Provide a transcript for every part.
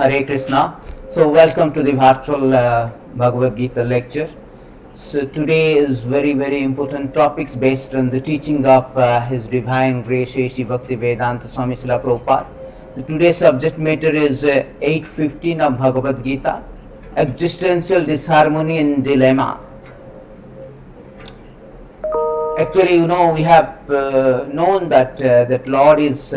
Hare Krishna. So welcome to the virtual Bhagavad Gita lecture. So today is very important topics based on the teaching of His Divine Grace Shri Bhakti Vedanta Swami Srila Prabhupada. So today's subject matter is 8:15 of Bhagavad Gita, existential disharmony and dilemma. Actually, we have known that that Lord is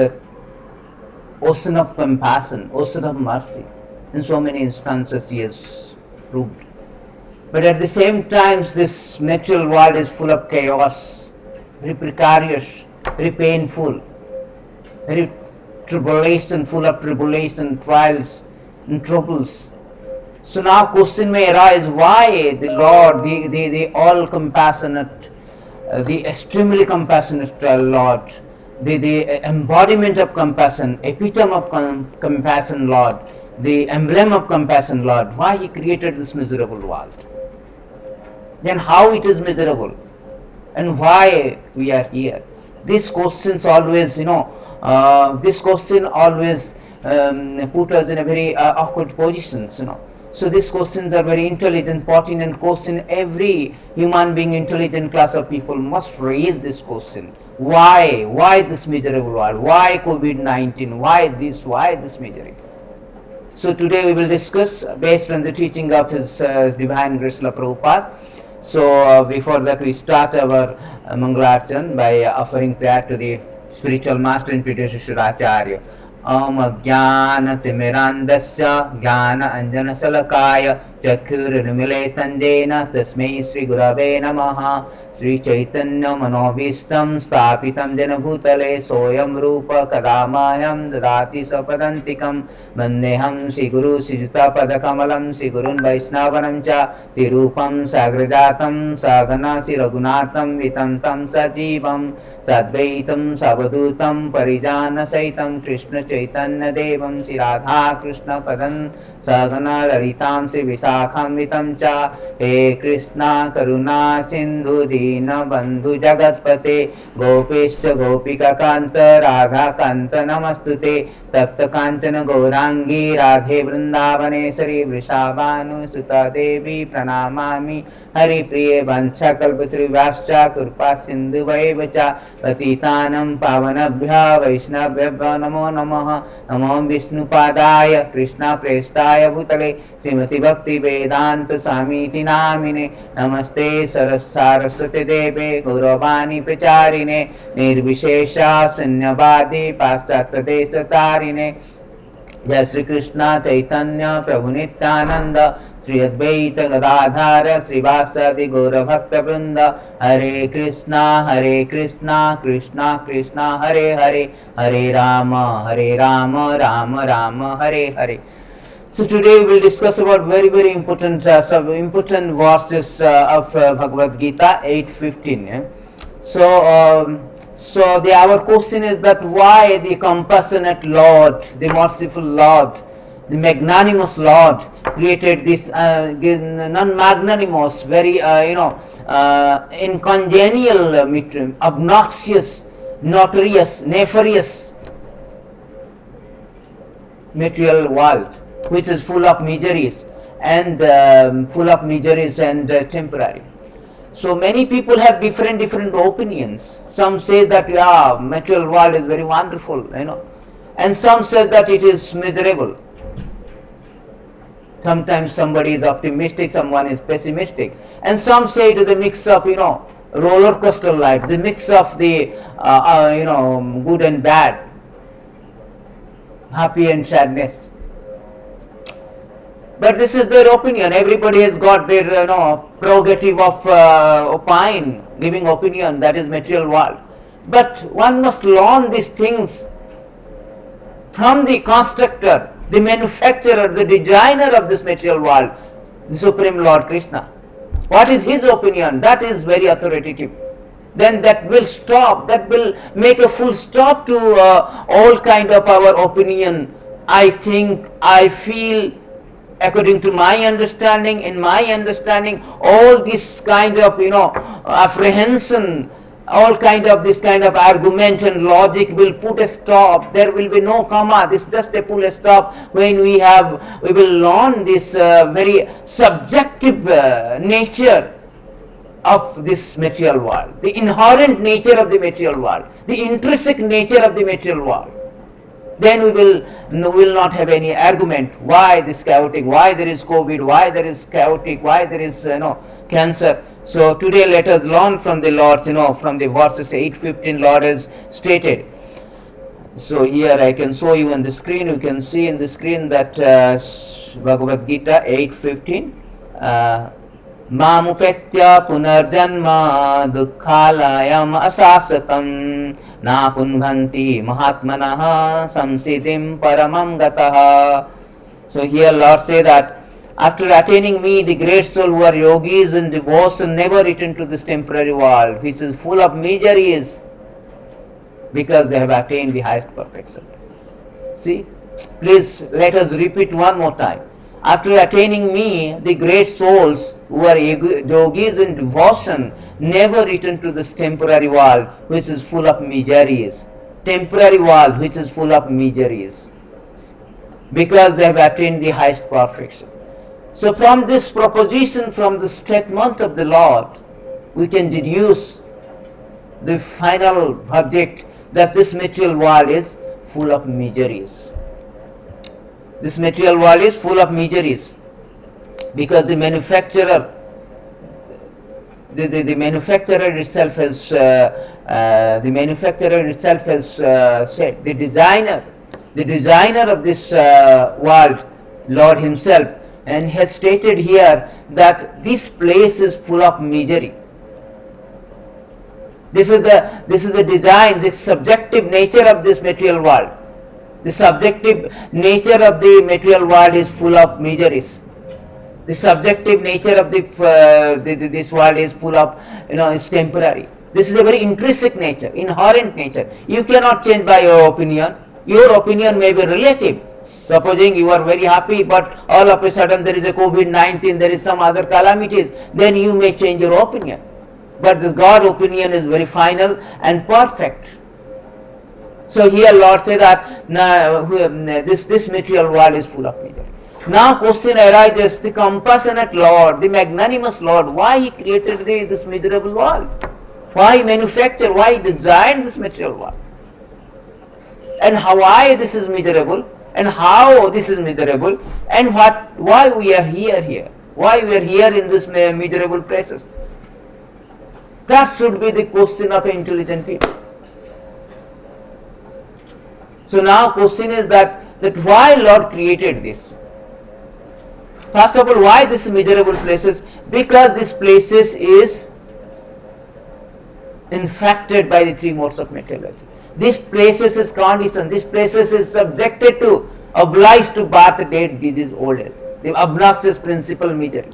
ocean of compassion, ocean of mercy. In so many instances he has proved. But at the same time, this material world is full of chaos, very precarious, very painful, very tribulation, full of tribulation, trials and troubles. So now question may arise, why the Lord, the all compassionate, the extremely compassionate Lord, the embodiment of compassion, epitome of compassion Lord, the emblem of compassion Lord, why He created this miserable world? Then how it is miserable? And why we are here? These questions always, this question always put us in a very awkward positions, So these questions are very intelligent, pertinent question. Every human being, intelligent class of people must raise this question. Why? Why this miserable world? Why COVID-19? Why this misery? So today we will discuss based on the teaching of His Divine Grace Srila Prabhupada. So before that we start our Mangalarchan by offering prayer to the spiritual master and predecessor Acharya. Om Jnana Timirandasya Jnana Anjana Salakaya Chakhurunmile Tanjena Tasmai Sri Gurave Namaha Sri Chaitanya Manobhistam Stapitam Jena Bhutale Soyam Rupa Kadamayam Dadati Sapadantikam Vandeham Sri Guru Sijuta Padakamalam Sri Gurun Vaisnavanam Cha Sri Rupam Sagrajatam Sagana Sri Raghunatham Vitantam Sajivam Sadvaitam Savadutam Parijana Saitam Krishna Chaitanya Devam Sri Radha Krishna Padan Sagana Lalitam Sri Visakham Vitam Cha He Krishna Karuna Sindhu Dina Bandhu Jagatpate Gopesya Gopika Kanta Radha Kanta Namastute Tapta Kanchana Gaurangi Radhe Vrindavaneshwari Vrishabhanu Sutta Devi Pranamami Hari Priye Vancha Kalpatri Vascha Kurpa Sindhu Vaivacha Patitanam Pavanabhya Vaishnavya Namo Namaha Namo Vishnu Padaya Krishna Prestaya Bhutale Srimati Bhakti Vedanta Samiti Namine Namaste Saraswati Deve Gauravani Pracharine Nirvishesha Sanyavadi Paschatya Deshatarine Jai Sri Krishna Chaitanya Prabhu Nityananda Sri Advaita Gadadhara Srivasadi Gaura Bhakta Vrinda Hare Krishna Krishna Krishna Hare Hare Hare Rama Rama Rama Hare Hare. So today we will discuss about very important some important verses of Bhagavad Gita 8:15. Yeah? So our question is that why the compassionate Lord, the merciful Lord, the magnanimous Lord created this non-magnanimous, very incongenial, obnoxious, notorious, nefarious material world, which is full of miseries and temporary. So many people have different opinions. Some say that material world is very wonderful, and some say that it is miserable. Sometimes somebody is optimistic, someone is pessimistic, and some say it is a mix of roller coaster life, the mix of the good and bad, happy and sadness. But this is their opinion. Everybody has got their prerogative of giving opinion. That is material world. But one must learn these things from the constructor, the manufacturer, the designer of this material world, the Supreme Lord Krishna. What is his opinion? That is very authoritative. Then that will stop, that will make a full stop to all kind of our opinion. I think, I feel, according to my understanding, in my understanding, all this kind of apprehension all kind of this kind of argument and logic will put a stop. There will be no comma. This is just a full stop when we will learn this very subjective nature of this material world, the inherent nature of the material world, the intrinsic nature of the material world. Then we will not have any argument why this chaotic, why there is COVID, why there is chaotic, why there is cancer. So today let us learn from the Lord, from the verses 8:15, Lord has stated. So here I can show you on the screen. You can see in the screen that Bhagavad Gita 8:15. Mamupetya punarjanma dukkhalayam asasatam na punbhanti mahatmanaha samsiddhim paramam gataha. So here Lord say that after attaining me, the great soul who are yogis and devotion never return to this temporary world, which is full of miseries, because they have attained the highest perfection. See, please let us repeat one more time. After attaining me, the great souls who are yogis in devotion never return to this temporary world which is full of miseries. Temporary world which is full of miseries. Because they have attained the highest perfection. So from this proposition, from the statement of the Lord, we can deduce the final verdict that this material world is full of miseries. This material world is full of miseries because the manufacturer itself has said, the designer of this world, Lord himself, and has stated here that this place is full of misery. This is the design, the subjective nature of this material world. The subjective nature of the material world is full of miseries. The subjective nature of this world is full of, is temporary. This is a very intrinsic nature, inherent nature. You cannot change by your opinion. Your opinion may be relative. Supposing you are very happy, but all of a sudden there is a COVID-19, there is some other calamities, then you may change your opinion. But this God opinion is very final and perfect. So here Lord says that this material world is full of misery. Now question arises, the compassionate Lord, the magnanimous Lord, why He created this miserable world? Why He manufactured, why He designed this material world? And why this is miserable? And how this is miserable? And why we are here? Why we are here in this miserable places? That should be the question of intelligent people. So now question is that why Lord created this? First of all, why this miserable places? Because this places is infected by the three modes of meteorology. This places is conditioned, this places is subjected to, obliged to birth, death, disease, old age. The obnoxious principle misery.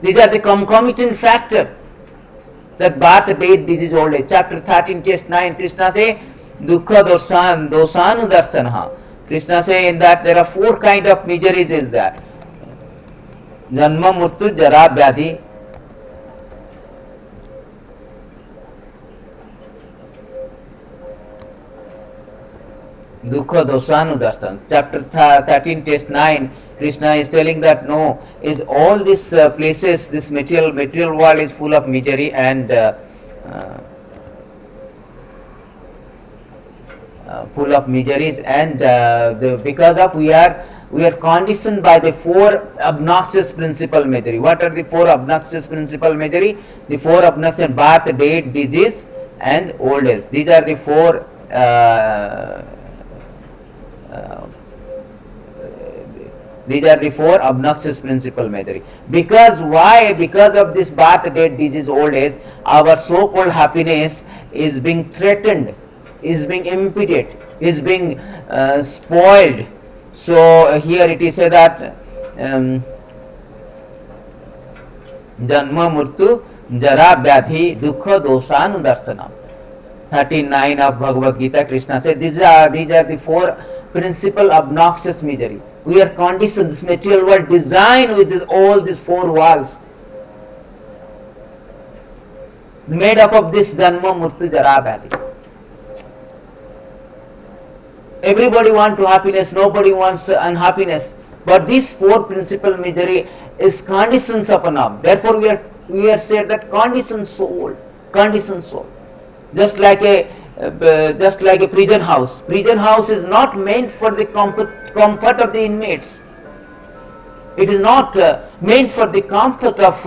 These are the concomitant factor that birth, death, disease, old age. Chapter 13, text 9, Krishna say, Dukkha dosanu darsanaha. Krishna say in that there are four kind of miseries is that. Janma, Murtu, Jara, Vyadhi. Dukkha dosanu darsana. Chapter 13, text 9, Krishna is telling that no, is all these places, this material world is full of misery and full of miseries, and because of we are conditioned by the four obnoxious principal misery. What are the four obnoxious principal misery? The four obnoxious: birth, death, disease, and old age. These are the four. These are the four obnoxious principal misery. Because why? Because of this birth, death, disease, old age, our so-called happiness is being threatened, is being impeded, is being spoiled. So here it is said that Janma, Murtu, Jara, Vyadhi, Dukkha, Dosanu, Darsanam. 13:9 of Bhagavad Gita, Krishna said these are the four principal obnoxious misery. We are conditioned, this material world designed with all these four walls. made up of this Janma, Murtu, Jara, Vyadhi. Everybody wants to happiness, nobody wants unhappiness. But this four principal misery is conditions upon up. Therefore, we are said that conditioned soul, conditioned soul. Just like a prison house. Prison house is not meant for the comfort of the inmates. It is not meant for the comfort of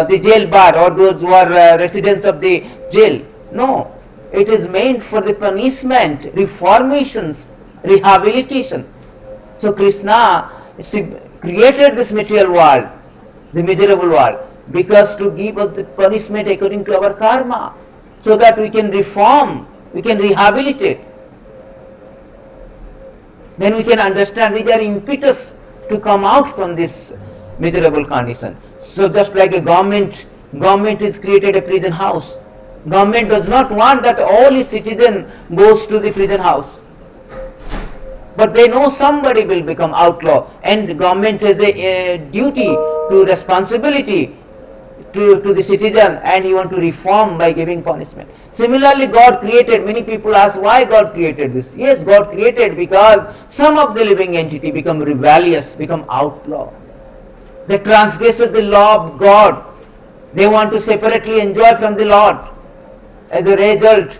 the jail bar or those who are residents of the jail. No, it is meant for the punishment, reformations, rehabilitation. So Krishna created this material world, the miserable world, because to give us the punishment according to our karma, so that we can reform, we can rehabilitate. Then we can understand these are impetus to come out from this miserable condition. So just like a government is created a prison house. Government does not want that all its citizen goes to the prison house. But they know somebody will become outlaw, and the government has a duty to responsibility to the citizen, and he want to reform by giving punishment. Similarly, God created, many people ask why God created this. Yes, God created because some of the living entity become rebellious, become outlaw. They transgress the law of God. They want to separately enjoy from the Lord. As a result,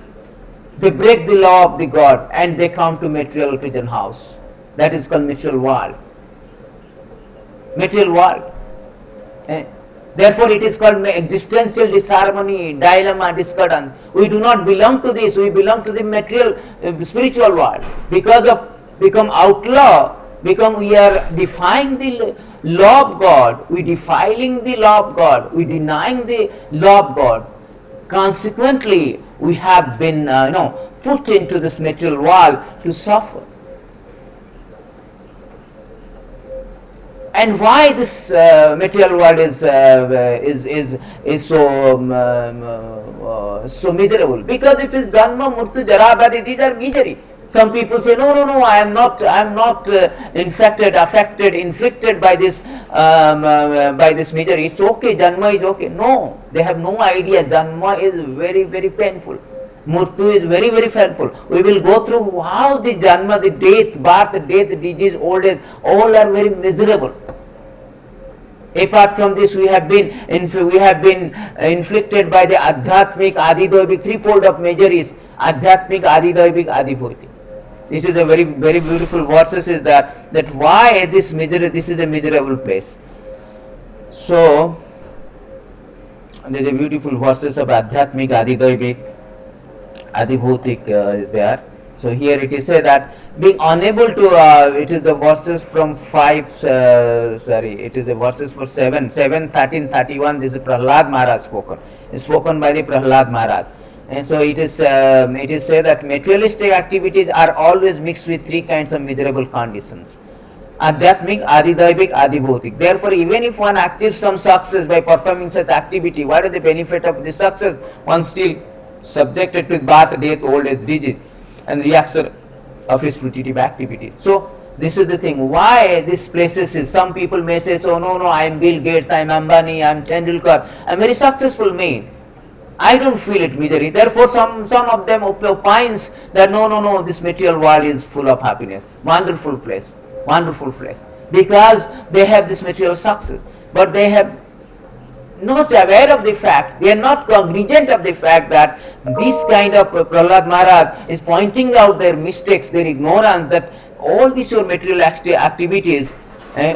they break the law of the God and they come to material prison house. That is called material world. Material world. Therefore, it is called existential disharmony, dilemma, discordance. We do not belong to this. We belong to the material, spiritual world. Because of become outlaw, we are defying the law of God. We defiling the law of God. We denying the law of God. Consequently, we have been put into this material world to suffer. And why this material world is so miserable? Because it is janma, murtu, jara, vyadhi. These are misery. Some people say, no, I am not infected, affected, inflicted by this misery. It's okay, janma is okay. No, they have no idea. Janma is very, very painful. Murtu is very, very painful. We will go through how the janma, the death, birth, death, disease, old age, all are very miserable. Apart from this, we have been inflicted by the adhyatmic, adidoivik, threefold of miseries. Adhyatmic, adidoivik, adibhautik. This is a very, very beautiful verses is that why this is a miserable place. So there is a beautiful verses of adhyatmic, adidoivik, adibhautik there. So here it is said that being unable to, it is the verses from 5, it is the verses for 7, 13, 31, this is Prahlad Maharaj spoken. It's spoken by the Prahlad Maharaj. And so it is said that materialistic activities are always mixed with three kinds of miserable conditions. Adhyatmic, adidaivik, adibhautik. Therefore, even if one achieves some success by performing such activity, what is the benefit of the success? One still subjected to birth, death, old age, disease, and reaction of his fruitive activities. So this is the thing. Why these places is, some people may say, so no, I am Bill Gates, I am Ambani, I am Tendulkar, I am very successful man. I don't feel it misery. Therefore, some of them opines that no, this material world is full of happiness. Wonderful place. Because they have this material success. But they have not aware of the fact, they are not cognizant of the fact that this kind of Prahlad Maharaj is pointing out their mistakes, their ignorance, that all these your material activities,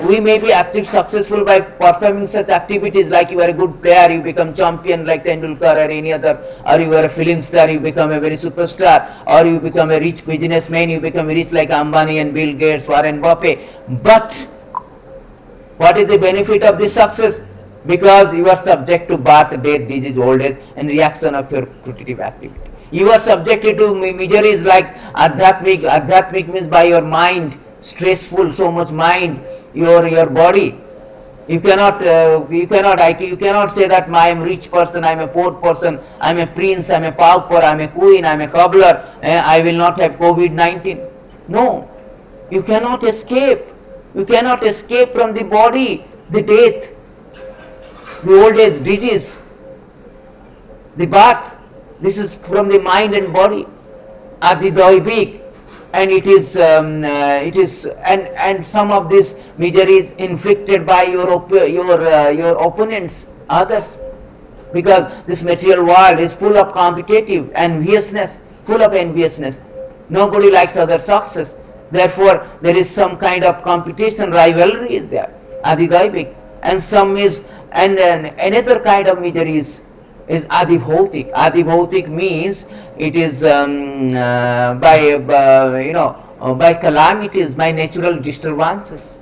we may be successful by performing such activities, like you are a good player, you become champion like Tendulkar or any other, or you are a film star, you become a very superstar, or you become a rich businessman, you become rich like Ambani and Bill Gates, Warren Buffett. But what is the benefit of this success? Because you are subject to birth, death, disease, old age, and reaction of your fruitive activity. You are subjected to miseries like adhyatmic. Adhyatmic means by your mind, stressful, so much mind, your body. You cannot say that I am a rich person, I am a poor person, I am a prince, I am a pauper, I am a queen, I am a cobbler, I will not have COVID-19. No, you cannot escape. You cannot escape from the body, the death, the old age, disease. the birth. This is from the mind and body, Adidoibik, and it is and some of this misery is inflicted by your opponents, others, because this material world is full of competitive enviousness, full of enviousness. Nobody likes other success. Therefore, there is some kind of competition, rivalry is there, Adidaibik, and some is and another kind of misery is adibhautik. Adibhautik means it is by calamities, by natural disturbances,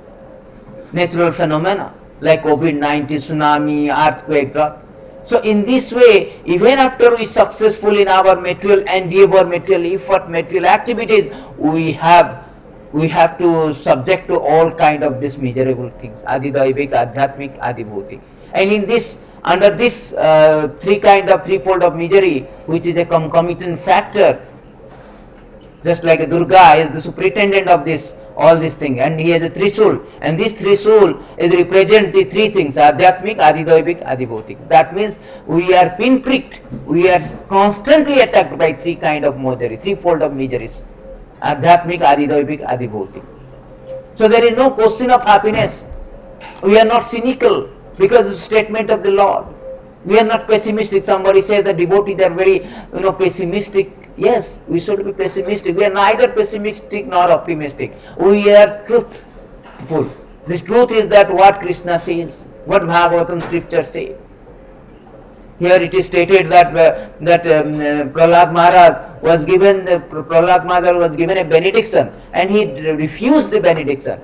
natural phenomena like COVID-19, tsunami, earthquake, drought. So in this way, even after we successful in our material endeavor, material effort, material activities, we have to subject to all kind of this miserable things, Adidaivik, Adhyatmik, Adibhutik. And in this, under this threefold of misery, which is a concomitant factor, just like a Durga is the superintendent of this, all these things, and he has a Trisul, and this Trisul is represent the three things, Adhyatmik, Adidaivik, Adibhautik. That means we are pinpricked, we are constantly attacked by three kind of misery, threefold of miseries, Adhyatmik, Adidaivik, Adibhautik. So there is no question of happiness. We are not cynical because it's a statement of the Lord. We are not pessimistic. Somebody says the devotees are very, pessimistic. Yes, we should be pessimistic. We are neither pessimistic nor optimistic. We are truthful. The truth is that what Krishna says, what Bhagavatam scriptures say. Here it is stated that Prahlad Maharaj was given a benediction, and he refused the benediction.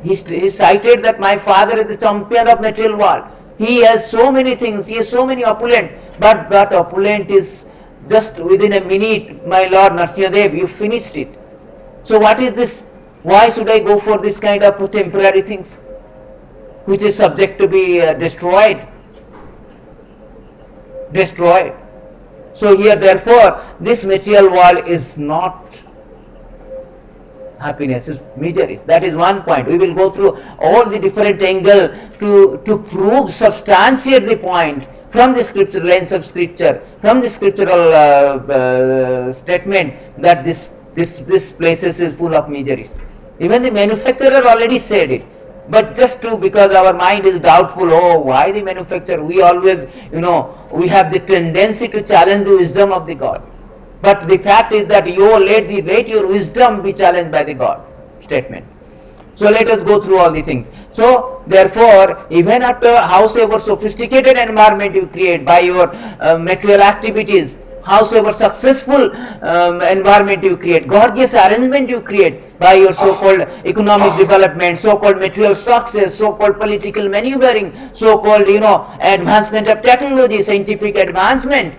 He cited that my father is the champion of material world. He has so many things, he has so many opulent, but that opulent is just within a minute, my Lord Nrsimhadev, you finished it. So what is this? Why should I go for this kind of temporary things, which is subject to be destroyed? So here, therefore, this material world is not happiness, is misery. That is one point. We will go through all the different angles to prove, substantiate the point from the scriptural lens of scripture, from the scriptural statement that this places is full of miseries. Even the manufacturer already said it. But just because our mind is doubtful, why the manufacturer? We always, we have the tendency to challenge the wisdom of the God. But the fact is that let your wisdom be challenged by the God statement. So let us go through all the things. So therefore, even after howsoever sophisticated environment you create by your material activities, howsoever successful environment you create, gorgeous arrangement you create by your so-called economic development, so-called material success, so-called political maneuvering, so-called advancement of technology, scientific advancement,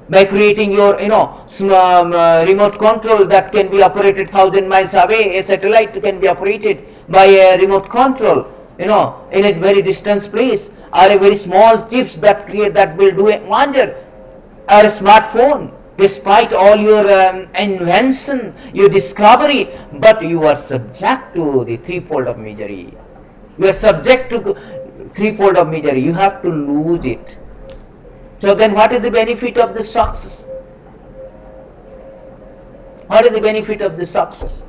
by creating your remote control that can be operated 1,000 miles away, a satellite can be operated by a remote control, in a very distant place, or a very small chips that will do a wonder, or a smartphone. Despite all your invention, your discovery, but you are subject to the threefold of misery. You are subject to threefold of misery. You have to lose it. So then what is the benefit of this success? What is the benefit of this success?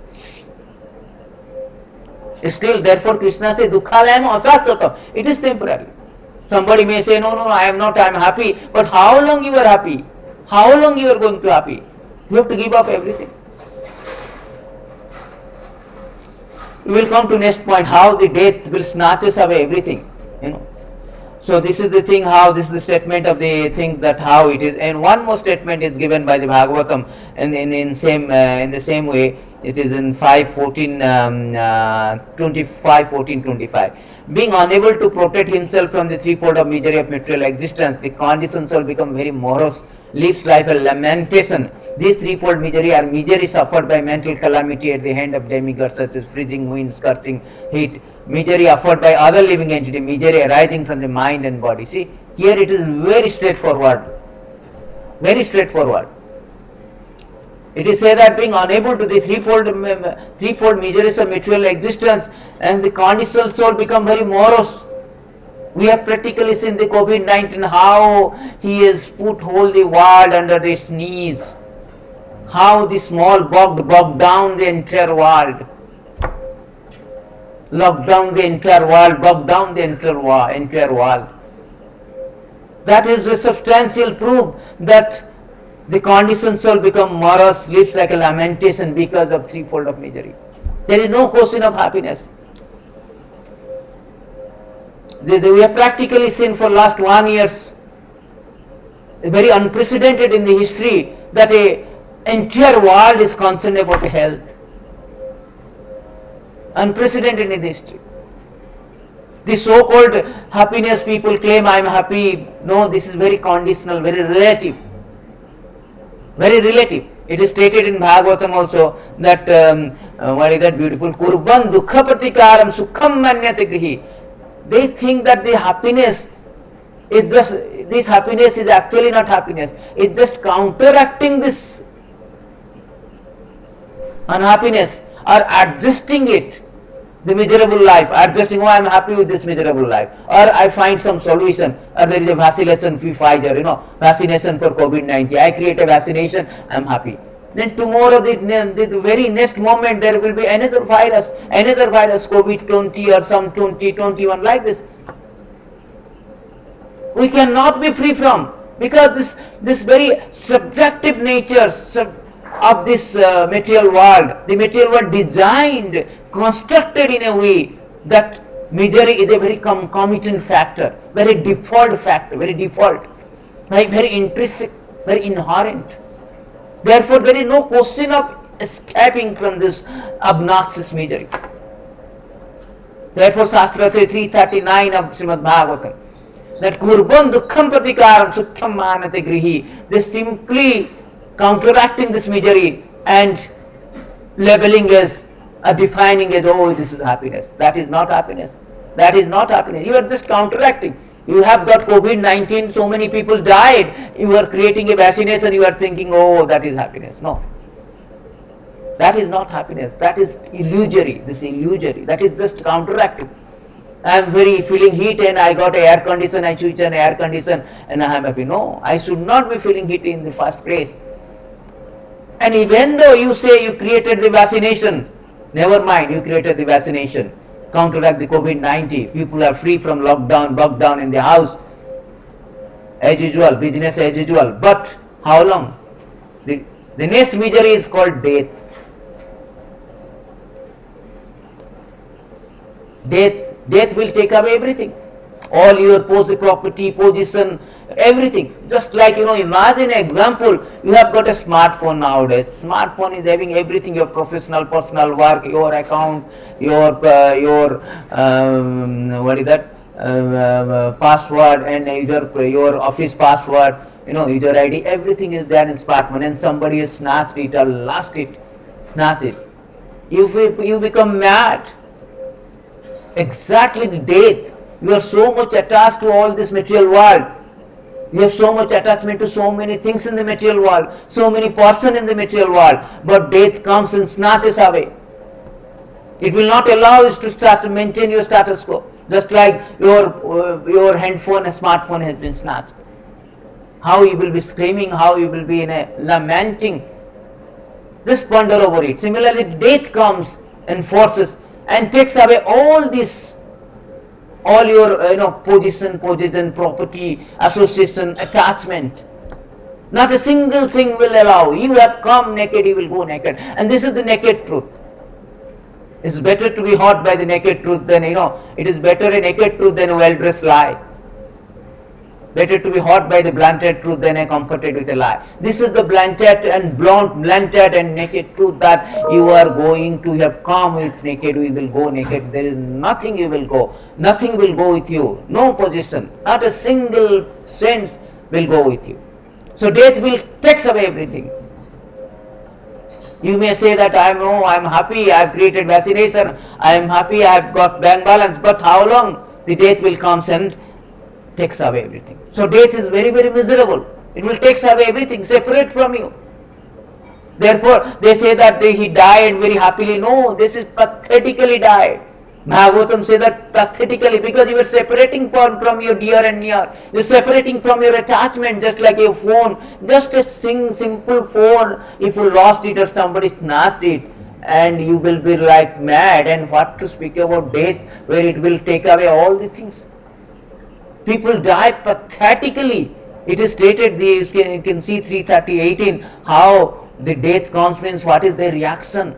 Still, therefore Krishna says, Dukkhalayam asastatam. It is temporary. Somebody may say, no, I am not, I am happy. But how long you are happy? How long you are going to happy? You have to give up everything. We will come to next point, how the death will snatch us away everything. So this is the thing, how this is the statement of the things that how it is. And one more statement is given by the Bhagavatam in the same way. It is in 5:14-25. Being unable to protect himself from the threefold of misery of material existence, the condition shall become very morose, lives life a lamentation. These threefold misery are misery suffered by mental calamity at the hand of demigods such as freezing wind, scorching heat, misery offered by other living entity, misery arising from the mind and body. See, here it is very straightforward. Very straightforward. It is said that being unable to the threefold miseries of material existence, and the conditional soul become very morose. We have practically seen the COVID-19, how he has put whole the world under its knees. How the small bogged down the entire world. Locked down the entire world, bogged down the entire world. That is the substantial proof that the condition shall become morose, lives like a lamentation because of threefold of misery. There is no question of happiness. We have practically seen for last 1 year, very unprecedented in the history, that a entire world is concerned about health. Unprecedented in history. The so-called happiness people claim, I am happy. No, this is very conditional, very relative. Very relative. It is stated in Bhagavatam also that, what is that beautiful? Kurban dukha pratikaram sukham manyate grihi. They think that the happiness is just, this happiness is actually not happiness. It's just counteracting this unhappiness or adjusting it. The miserable life, adjusting, oh, I am happy with this miserable life, or I find some solution, or there is a vaccination for Pfizer, vaccination for COVID-19. I create a vaccination, I am happy. Then tomorrow, the very next moment, there will be another virus, COVID-20 or some 2021 like this. We cannot be free from, because this very subjective nature of this material world, the material world designed, constructed in a way that misery is a very concomitant factor, very default factor, very default, like very intrinsic, very inherent. Therefore, there is no question of escaping from this obnoxious misery. Therefore, Shastra 339 of Srimad Bhagavatam, that kurban dukkham pratikaram sukham manate grihi, they simply counteracting this misery and labeling as, defining as, oh, this is happiness. That is not happiness. That is not happiness. You are just counteracting. You have got COVID-19, so many people died. You are creating a vaccination, you are thinking, oh, that is happiness. No. That is not happiness. That is illusory. This is illusory. That is just counteracting. I am very feeling heat and I got air condition, I switch on air condition and I am happy. No, I should not be feeling heat in the first place. And even though you say you created the vaccination, never mind, you created the vaccination, counteract the COVID-19, people are free from lockdown, bogged down in the house, as usual, business as usual. But how long? The next misery is called death. Death will take away everything. All your property, position, everything. Just like, imagine an example, you have got a smartphone nowadays. Smartphone is having everything, your professional, personal work, your account, your what is that, password and your office password, user ID, everything is there in smartphone, and somebody has snatched it or lost it, You become mad. Exactly the death. You are so much attached to all this material world. You have so much attachment to so many things in the material world, so many persons in the material world, but death comes and snatches away. It will not allow you to maintain your status quo. Just like your handphone, a smartphone has been snatched. How you will be screaming, how you will be lamenting. Just ponder over it. Similarly, death comes and forces and takes away all this, all your position, property, association, attachment. Not a single thing will allow. You have come naked, you will go naked. And this is the naked truth. It's better to be hurt by the naked truth than, it is better a naked truth than a well-dressed lie. Better to be hurt by the blunted truth than a comforted with a lie. This is the blunted and naked truth that you are going to have come with naked, we will go naked. There is nothing you will go. Nothing will go with you. No possession. Not a single sense will go with you. So death will take away everything. You may say that I am happy, I have created vaccination, I am happy, I have got bank balance, but how long? The death will come and takes away everything. So death is very, very miserable. It will take away everything, separate from you. Therefore, they say that he died very happily. No, this is pathetically died. Bhagavatam says that pathetically, because you are separating from your dear and near, you are separating from your attachment, just like your phone, just a simple phone, if you lost it or somebody snatched it, and you will be like mad, and what to speak about death, where it will take away all the things. People die pathetically. It is stated, you can see 3:30:18, how the death comes means what is their reaction.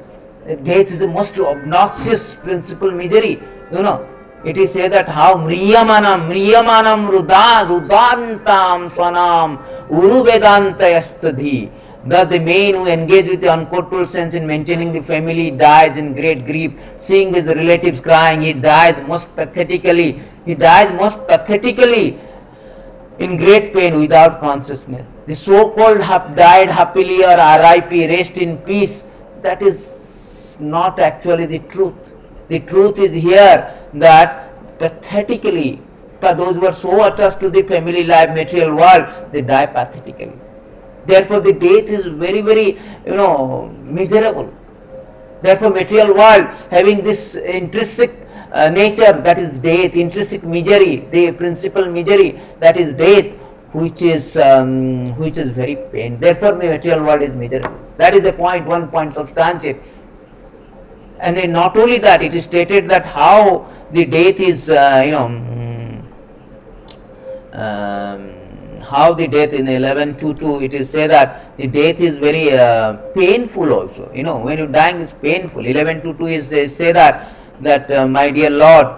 Death is the most obnoxious principal misery. It is said that how mriyamanam rudantam swanam urubedantayastadhi. That the man who engaged with the uncontrollable sense in maintaining the family dies in great grief, seeing his relatives crying, he dies most pathetically. He dies most pathetically in great pain without consciousness. The so-called died happily or RIP, rest in peace, that is not actually the truth. The truth is here that pathetically, for those who are so attached to the family life, material world, they die pathetically. Therefore, the death is very, very, miserable. Therefore, material world having this intrinsic nature, that is death, intrinsic misery, the principal misery, that is death, which is very pain. Therefore, the material world is miserable. That is the point, one point substantiate. And then not only that, it is stated that how the death is, how the death in 11:2:2, it is said that the death is very painful also. When you dying is painful. 11:2:2 is say that my dear Lord,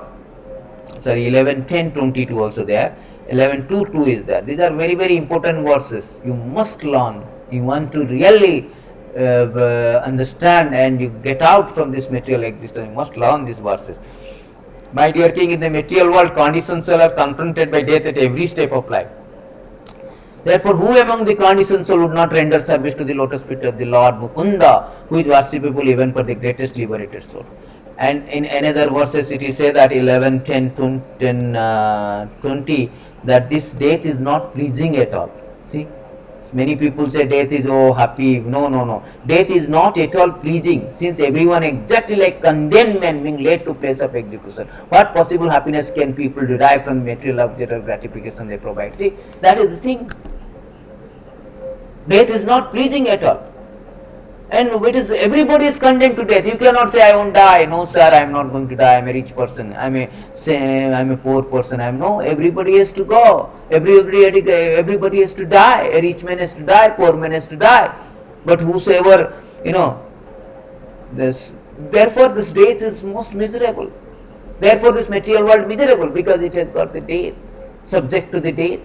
11:10:22 also there. 11:2:2 is there. These are very, very important verses. You must learn. You want to really understand and you get out from this material existence. You must learn these verses. My dear King, in the material world, conditions are confronted by death at every step of life. Therefore, who among the conditioned soul would not render service to the lotus feet of the Lord Mukunda, who is worshipable even for the greatest liberated soul? And in another verses it is said that 11:10:20 that this death is not pleasing at all. See, many people say death is happy. No. Death is not at all pleasing, since everyone exactly like condemned men being led to place of execution. What possible happiness can people derive from material object or gratification they provide? See, that is the thing. Death is not pleasing at all. And everybody is condemned to death. You cannot say I won't die. No sir, I am not going to die. I am a rich person. I am a poor person. Everybody has to go. Everybody has to die. A rich man has to die. Poor man has to die. But whosoever, therefore this death is most miserable. Therefore this material world miserable, because it has got the death, subject to the death.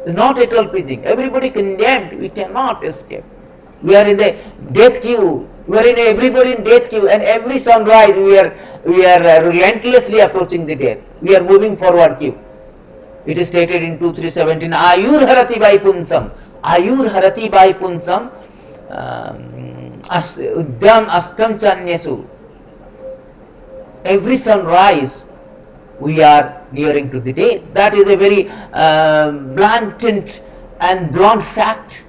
It's not at all pleasing. Everybody condemned. We cannot escape. We are in the death queue. We are everybody in death queue, and every sunrise we are relentlessly approaching the death. We are moving forward queue. It is stated in 2:3:17. Ayur harati by punsam. Ayur harati by punsam. Uddam astam chanyasu. Every sunrise we are nearing to the death. That is a very blatant and blunt fact.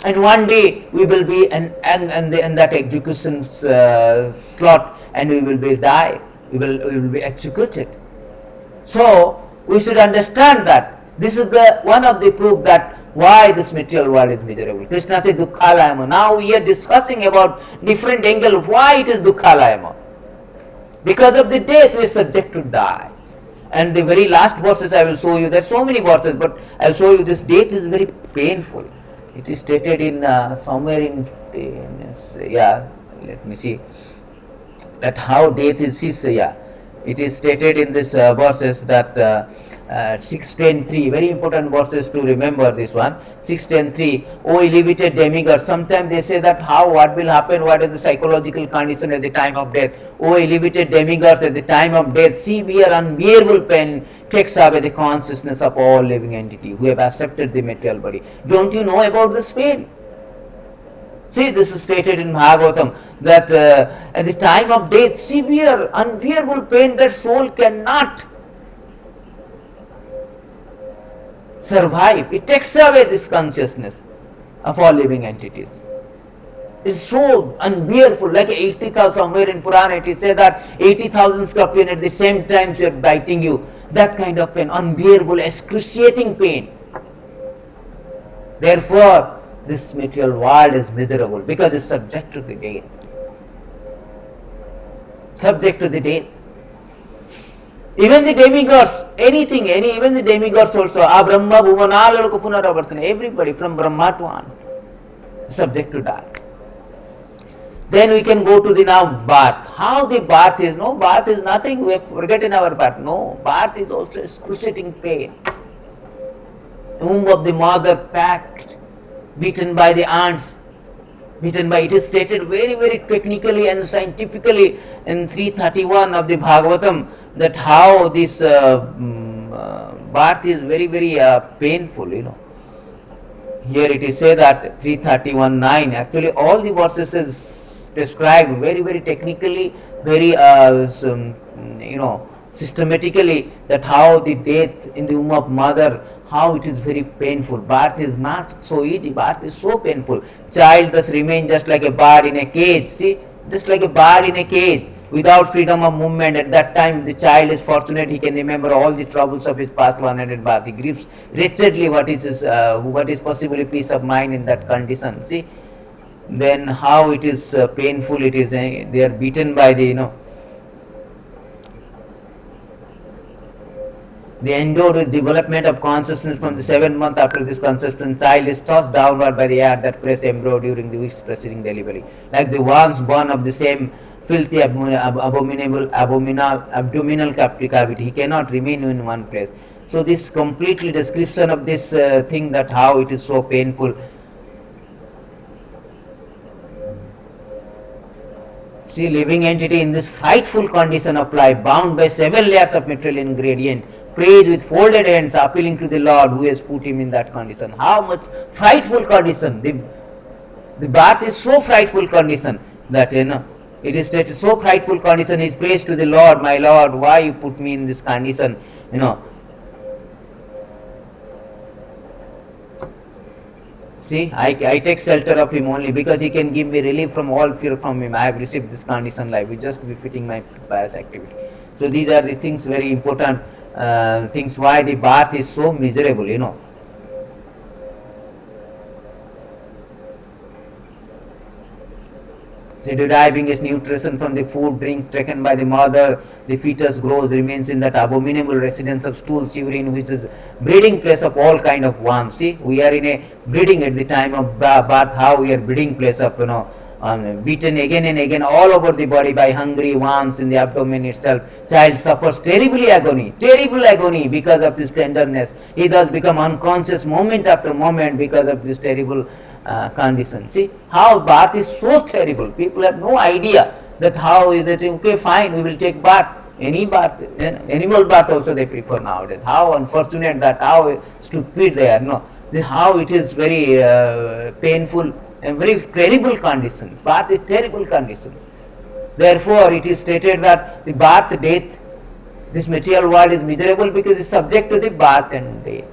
And one day we will be in that execution slot, and we will be die. We will be executed. So we should understand that this is the one of the proof that why this material world is miserable. Krishna says dukkhalayama. Now we are discussing about different angle why it is dukkhalayama. Because of the death we are subject to die. And the very last verses I will show you. There are so many verses, but I will show you this death is very painful. It is stated in somewhere in let me see that how death is. It is stated in this verses that 6:10:3, very important verses to remember this one. 6:10:3, O elevated demigod. Sometimes they say that what will happen, what is the psychological condition at the time of death. O elevated demigods, at the time of death, severe unbearable pain takes away the consciousness of all living entity who have accepted the material body. Don't you know about this pain? See, this is stated in Bhagavatam that at the time of death, severe unbearable pain that soul cannot survive. It takes away this consciousness of all living entities. It's so unbearable, like 80,000, somewhere in Purana it is said that 80,000 scorpion at the same time are biting you. That kind of pain, unbearable, excruciating pain. Therefore, this material world is miserable because it's subject to the death. Subject to the death. Even the demigods, even the demigods also, Brahma, Bhuvan, everybody from Brahma to on, subject to die. Then we can go to the now birth. How the birth is? No, birth is nothing. We have forgotten our birth. No, birth is also excruciating pain. Womb of the mother packed, beaten by the ants, it is stated very, very technically and scientifically in 331 of the Bhagavatam that how this birth is very, very painful, Here it is said that 331:9, actually all the verses is described very, very technically, very, systematically, that how the death in the womb of mother, how it is very painful. Birth is not so easy, birth is so painful. Child thus remains just like a bird in a cage. See, just like a bird in a cage, without freedom of movement. At that time, the child is fortunate, he can remember all the troubles of his past 100 birth. He grieves wretchedly what is possibly peace of mind in that condition. See, then how it is painful it is. They are beaten by the, The endowed with development of consciousness from the 7th month after this conception, child is tossed downward by the air that press embryo during the weeks preceding delivery. Like the worms born of the same filthy, abdominal cavity, he cannot remain in one place. So this completely description of this thing, that how it is so painful. See, living entity in this frightful condition of life, bound by 7 layers of material ingredient, prays with folded hands, appealing to the Lord who has put him in that condition. How much frightful condition! The birth is so frightful condition that it is stated, so frightful condition. He prays to the Lord, my Lord, why you put me in this condition? See, I take shelter of him only because he can give me relief from all fear from him. I have received this condition life, which just befitting my pious activity. So these are the things, very important things, why the birth is so miserable, See, deriving its nutrition from the food, drink taken by the mother, the fetus grows, remains in that abominable residence of stools, urine, which is breeding place of all kind of worms. See, we are in a breeding at the time of birth, how we are breeding place of, beaten again and again all over the body by hungry worms in the abdomen itself. Child suffers terrible agony because of his tenderness. He does become unconscious moment after moment because of this terrible condition. See how birth is so terrible. People have no idea that how is it, okay, fine, we will take birth. Any birth, animal birth also they prefer nowadays. How unfortunate that, how stupid they are. No, how it is very painful and very terrible conditions. Birth is terrible conditions. Therefore, it is stated that the birth, death, this material world is miserable because it is subject to the birth and death.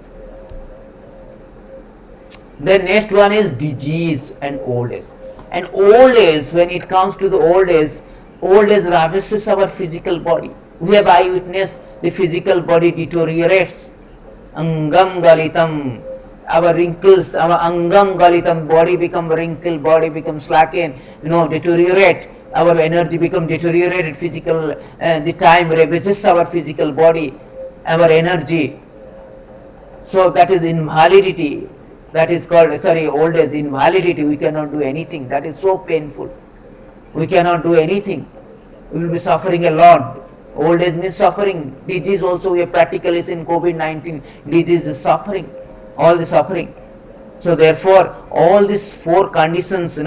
Then next one is disease and old age. And old age, when it comes to the old age ravages our physical body. We have eyewitness, the physical body deteriorates. Angam galitam, our wrinkles, our angam galitam, body become wrinkled, body becomes slackened, deteriorate. Our energy become deteriorated, physical, the time ravages our physical body, our energy. So that is invalidity. That is called, old age, invalidity. We cannot do anything. That is so painful. We cannot do anything. We will be suffering a lot. Old age means suffering. Disease also, we have practically seen COVID-19. Disease is suffering. All the suffering. So therefore, all these 4 conditions,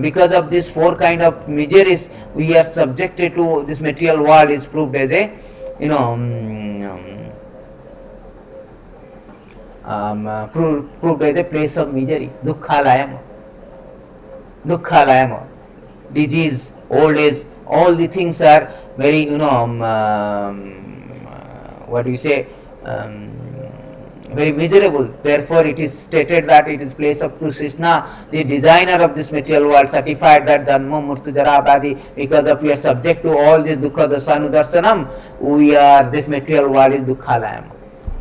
because of these 4 kind of miseries, we are subjected to this material world is proved as a, proved as a place of misery. Dukkhalayam. Disease, old age, all the things are very, what do you say, very miserable. Therefore, it is stated that it is place of Krishna, the designer of this material world, certified that Dharma Murtu Jara Abadi, because of we are subject to all this dukkha dasanu darsanam, we are, this material world is dukkhalayam.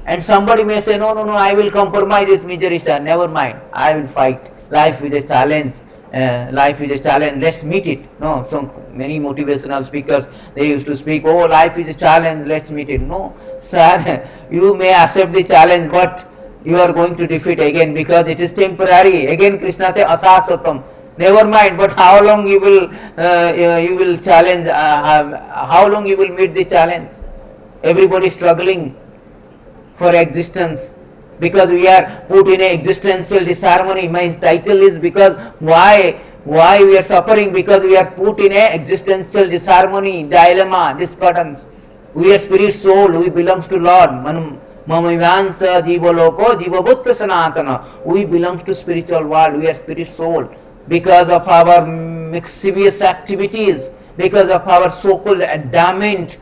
And somebody may say, no, no, no, I will compromise with misery, sir. Never mind, I will fight. Life is a challenge. Life is a challenge, let's meet it. No, so many motivational speakers, they used to speak, oh, life is a challenge, let's meet it. No, sir, you may accept the challenge, but you are going to defeat again because it is temporary. Again, Krishna says, asaswatam. Never mind, but how long you will challenge, how long you will meet the challenge? Everybody struggling for existence, because we are put in a existential disharmony. My title is because why we are suffering, because we are put in a existential disharmony, dilemma, discordance. We are spirit soul, we belongs to Lord. Mamivansa jivaloko jivabhutta sanatana. We belong to spiritual world, we are spirit soul. Because of our mischievous activities, because of our so-called adamant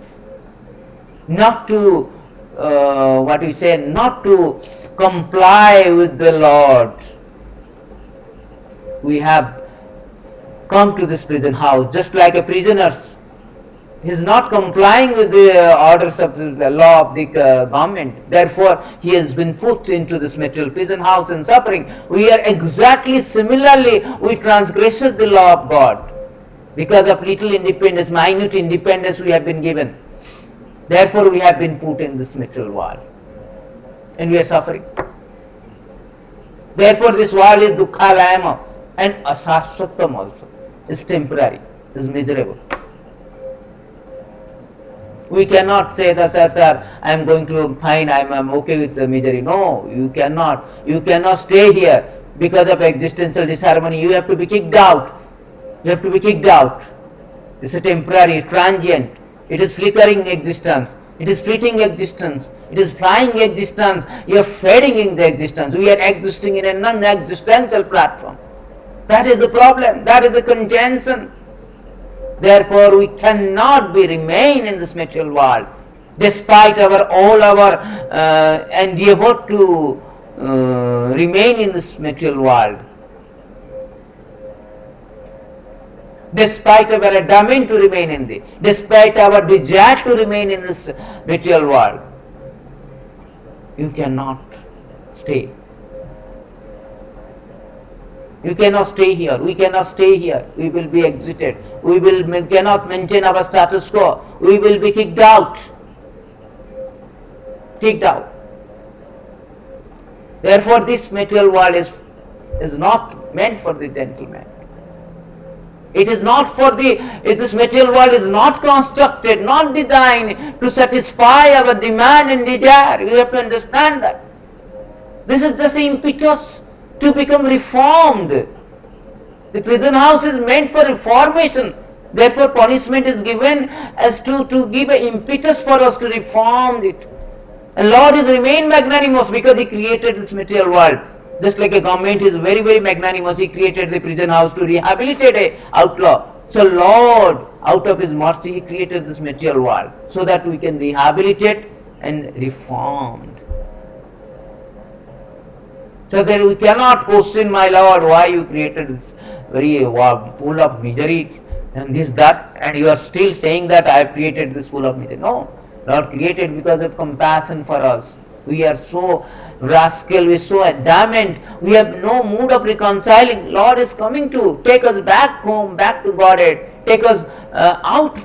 not to not to comply with the Lord, we have come to this prison house just like a prisoner. He is not complying with the orders of the law of the government. Therefore, he has been put into this material prison house and suffering. We are exactly similarly, we transgresses the law of God because of little independence, minute independence we have been given. Therefore, we have been put in this material world and we are suffering. Therefore, this world is dukkhalayama and asaswatam also. It's temporary, it's miserable. We cannot say that, sir, I am going to fine, I am okay with the misery. No, you cannot. You cannot stay here because of existential disharmony. You have to be kicked out. You have to be kicked out. It's a temporary, transient. It is flickering existence. It is fleeting existence. It is flying existence. You are fading in the existence. We are existing in a non-existential platform. That is the problem. That is the contention. Therefore, we cannot remain in this material world, despite all our endeavor to remain in this material world. Despite our adamant to remain in this, despite our desire to remain in this material world, you cannot stay. You cannot stay here. We cannot stay here. We will be exited. We cannot maintain our status quo. We will be kicked out. Kicked out. Therefore, this material world is not meant for the gentleman. It is not for this material world is not constructed, not designed to satisfy our demand and desire. You have to understand that. This is just impetus to become reformed. The prison house is meant for reformation. Therefore, punishment is given as to give an impetus for us to reform it. And Lord is remain magnanimous because He created this material world. Just like a government is very, very magnanimous, He created the prison house to rehabilitate an outlaw. So Lord, out of His mercy, He created this material world so that we can rehabilitate and reformed. So that we cannot question, my Lord, why you created this very pool of misery and this, that, and you are still saying that I have created this pool of misery. No, Lord created because of compassion for us. We are so rascal, we are so adamant, we have no mood of reconciling. Lord is coming to take us back home, back to Godhead, take us out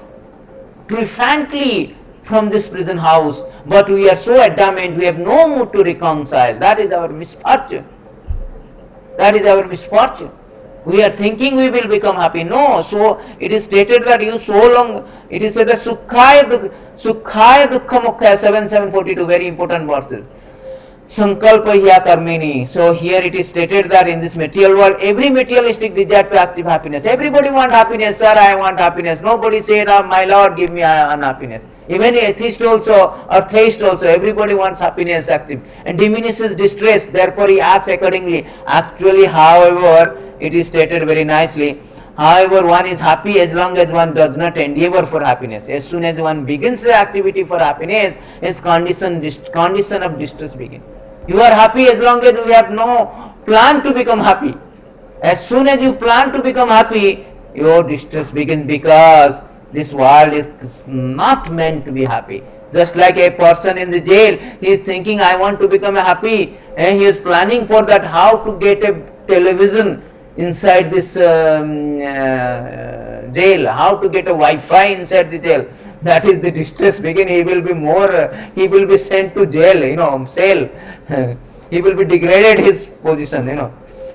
triumphantly from this prison house. But we are so adamant, we have no mood to reconcile. That is our misfortune. That is our misfortune. We are thinking we will become happy. No, so it is stated that you so long, it is said that Sukhaya Dukkha Mukkhaya 7:42, very important verses. Sankalpa hiya karmini. So here it is stated that in this material world, every materialistic desire to achieve happiness. Everybody want happiness, sir, I want happiness. Nobody say, oh, my Lord, give me unhappiness. Even atheist also or theist also, everybody wants happiness active and diminishes distress. Therefore, he acts accordingly. Actually, however, it is stated very nicely. However, one is happy as long as one does not endeavor for happiness. As soon as one begins the activity for happiness, his condition of distress begins. You are happy as long as you have no plan to become happy. As soon as you plan to become happy, your distress begins, because this world is not meant to be happy. Just like a person in the jail, he is thinking, I want to become happy, and he is planning for that, how to get a television inside this jail, how to get a Wi-Fi inside the jail. That is the distress begin. He will be more, he will be sent to jail, cell. He will be degraded his position.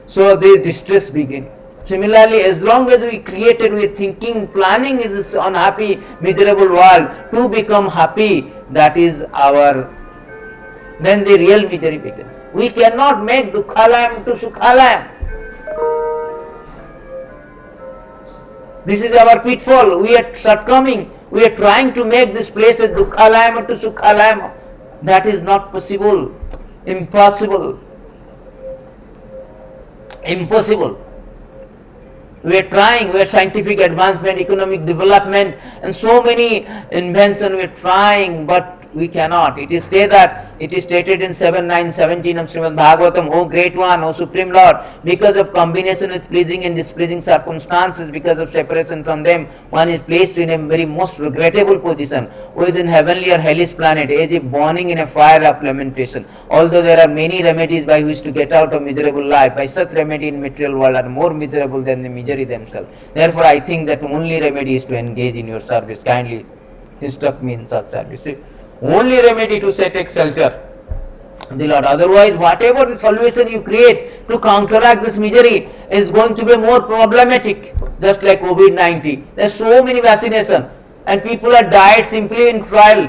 So the distress begin. Similarly, as long as we created, we are thinking, planning this unhappy, miserable world to become happy, that is our, then the real misery begins. We cannot make Dukhalayam to Sukhalayam. This is our pitfall. We are shortcoming. We are trying to make this place as Dukhalayam to Sukhalayam. That is not possible. Impossible. Impossible. We are trying, we are scientific advancement, economic development, and so many inventions we are trying, but we cannot. It is stated in 7:9:17 of Srimad Bhagavatam, O Great One, O Supreme Lord, because of combination with pleasing and displeasing circumstances, because of separation from them, one is placed in a very most regrettable position within heavenly or hellish planet, as if burning in a fire of lamentation. Although there are many remedies by which to get out of miserable life, by such remedy in material world are more miserable than the misery themselves. Therefore, I think that only remedy is to engage in your service. Kindly instruct me in such service. Only remedy to take shelter the Lord. Otherwise, whatever the solution you create to counteract this misery is going to be more problematic. Just like COVID-19, there are so many vaccinations, and people are died simply in trial.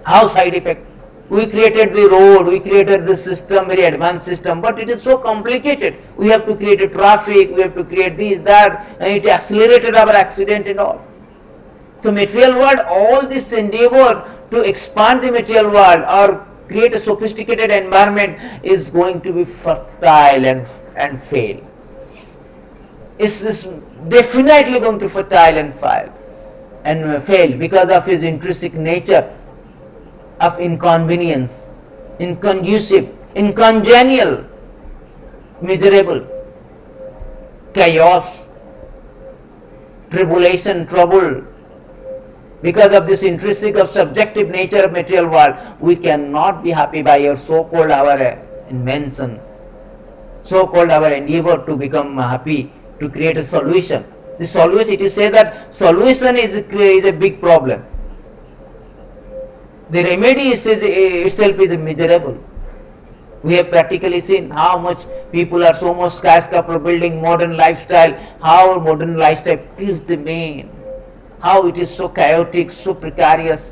How side effect? We created the road, we created the system, very advanced system, but it is so complicated. We have to create a traffic, we have to create this, that, and it accelerated our accident and all. So material world, all this endeavor to expand the material world or create a sophisticated environment is going to be fertile and fail. It's definitely going to fertile and fail because of his intrinsic nature of inconvenience, inconducive, incongenial, miserable, chaos, tribulation, trouble. Because of this intrinsic of subjective nature of material world, we cannot be happy by your so-called our invention, so-called our endeavor to become happy, to create a solution. The solution, it is said that solution is a big problem. The remedy itself is miserable. We have practically seen how much people are so much skyscraper building, modern lifestyle, how modern lifestyle kills the man. How it is so chaotic, so precarious.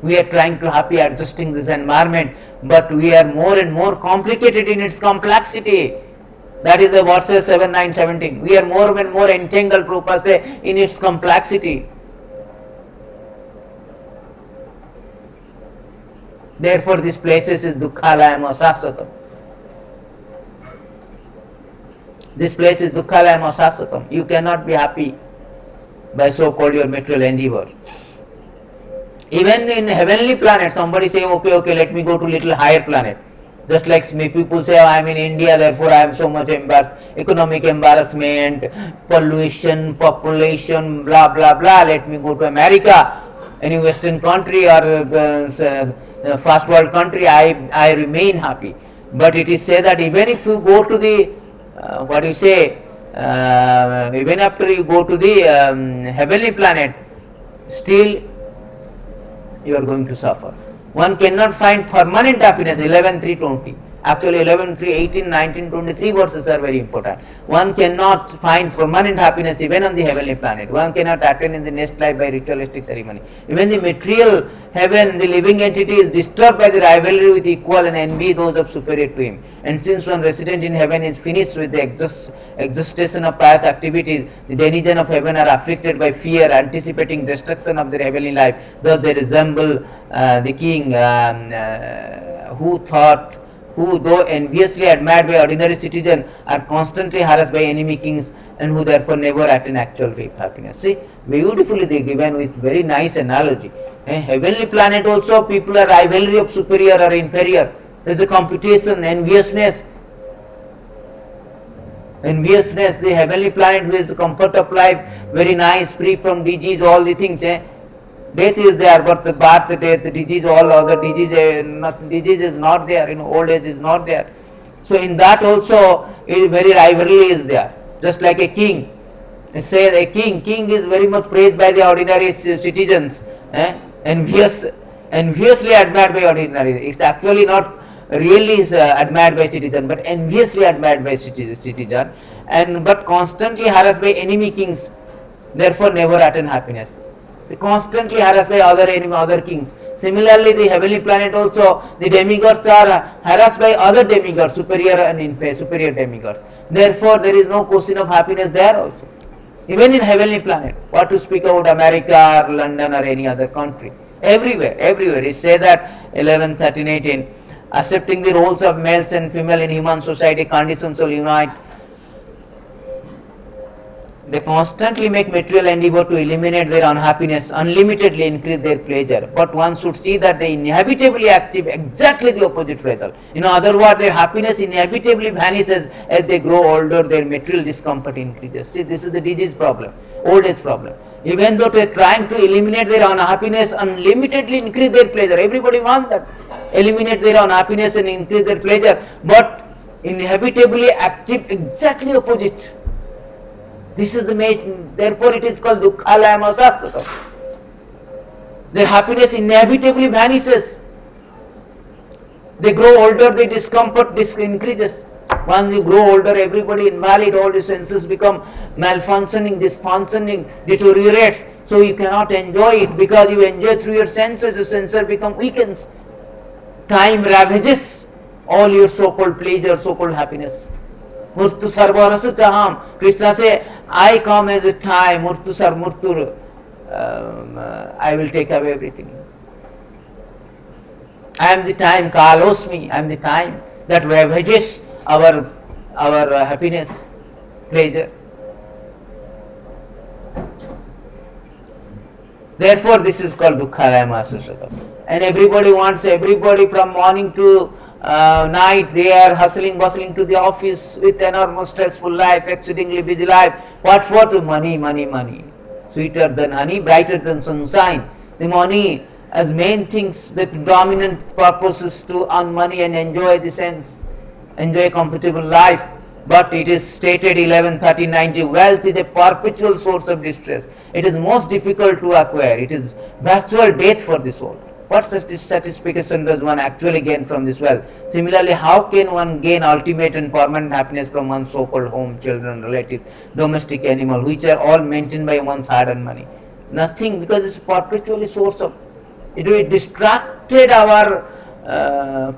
We are trying to happy adjusting this environment, but we are more and more complicated in its complexity. That is the verses 7:9:17. We are more and more entangled, Prabhupada say, in its complexity. Therefore, this places is Dukkhalayam Sasvatam. This place is Dukkhalayam Sasvatam. You cannot be happy by so-called your material endeavor. Even in heavenly planet, somebody say, okay, let me go to little higher planet. Just like people say, I am in India, therefore I am so much economic embarrassment, pollution, population, blah, blah, blah. Let me go to America, any Western country or first world country, I remain happy. But it is said that even if you go to the, even after you go to the heavenly planet, still you are going to suffer. One cannot find permanent happiness. 11:3:20. Actually 11:3:18, 19, 23 verses are very important. One cannot find permanent happiness even on the heavenly planet. One cannot attain in the next life by ritualistic ceremony. Even the material heaven, the living entity is disturbed by the rivalry with equal and envy those of superior to him. And since one resident in heaven is finished with the exhaustion of pious activities, the denizens of heaven are afflicted by fear, anticipating destruction of their heavenly life. Thus they resemble the king who though enviously admired by ordinary citizens, are constantly harassed by enemy kings, and who therefore never attain actual happiness. See, beautifully they given with very nice analogy. Heavenly planet also, people are rivalry of superior or inferior. There is a competition, enviousness. Enviousness, the heavenly planet who is the comfort of life, very nice, free from disease, all the things. Death is there, but the birth, death, disease, all other disease, disease is not there, old age is not there. So in that also, very rivalry is there. Just like a king. Say a king is very much praised by the ordinary citizens, enviously admired by ordinary. It's actually not really is admired by citizen, but enviously admired by citizen, and but constantly harassed by enemy kings. Therefore, never attain happiness. They constantly harassed by other kings. Similarly, the heavenly planet also, the demigods are harassed by other demigods, superior and superior demigods. Therefore, there is no question of happiness there also. Even in heavenly planet, what to speak about America or London or any other country. Everywhere. It says that 11, 13, 18, accepting the roles of males and female in human society, conditions will unite. They constantly make material endeavor to eliminate their unhappiness, unlimitedly increase their pleasure. But one should see that they inevitably achieve exactly the opposite result. In other words, their happiness inevitably vanishes as they grow older, their material discomfort increases. See, this is the disease problem, old age problem. Even though they are trying to eliminate their unhappiness, unlimitedly increase their pleasure. Everybody wants that. Eliminate their unhappiness and increase their pleasure, but inevitably achieve exactly opposite. This is the main, therefore it is called dukkhalayama sasthatam. Their happiness inevitably vanishes. They grow older, their discomfort increases. Once you grow older, everybody invalid, all the senses become malfunctioning, dysfunctioning, deteriorates. So you cannot enjoy it because you enjoy through your senses, the sensor become weakens. Time ravages all your so-called pleasure, so-called happiness. Murtu sarvarasa chaham. Krishna say, I come as a time, murtu sar murtu, I will take away everything. I am the time, kalosmi, I am the time that ravages our happiness, pleasure. Therefore, this is called dukkhalayama sasthatam. And everybody from morning to night, they are hustling, bustling to the office with enormous stressful life, exceedingly busy life. What for? To money. Sweeter than honey, brighter than sunshine. The money as main things, the dominant purpose is to earn money and enjoy the sense, enjoy a comfortable life. But it is stated 11, 13, 90, wealth is a perpetual source of distress. It is most difficult to acquire. It is virtual death for the soul. What satisfaction does one actually gain from this wealth? Similarly, how can one gain ultimate and permanent happiness from one's so-called home, children, relatives, domestic animal, which are all maintained by one's hard-earned money? Nothing, because it's perpetually source of. It will distracted our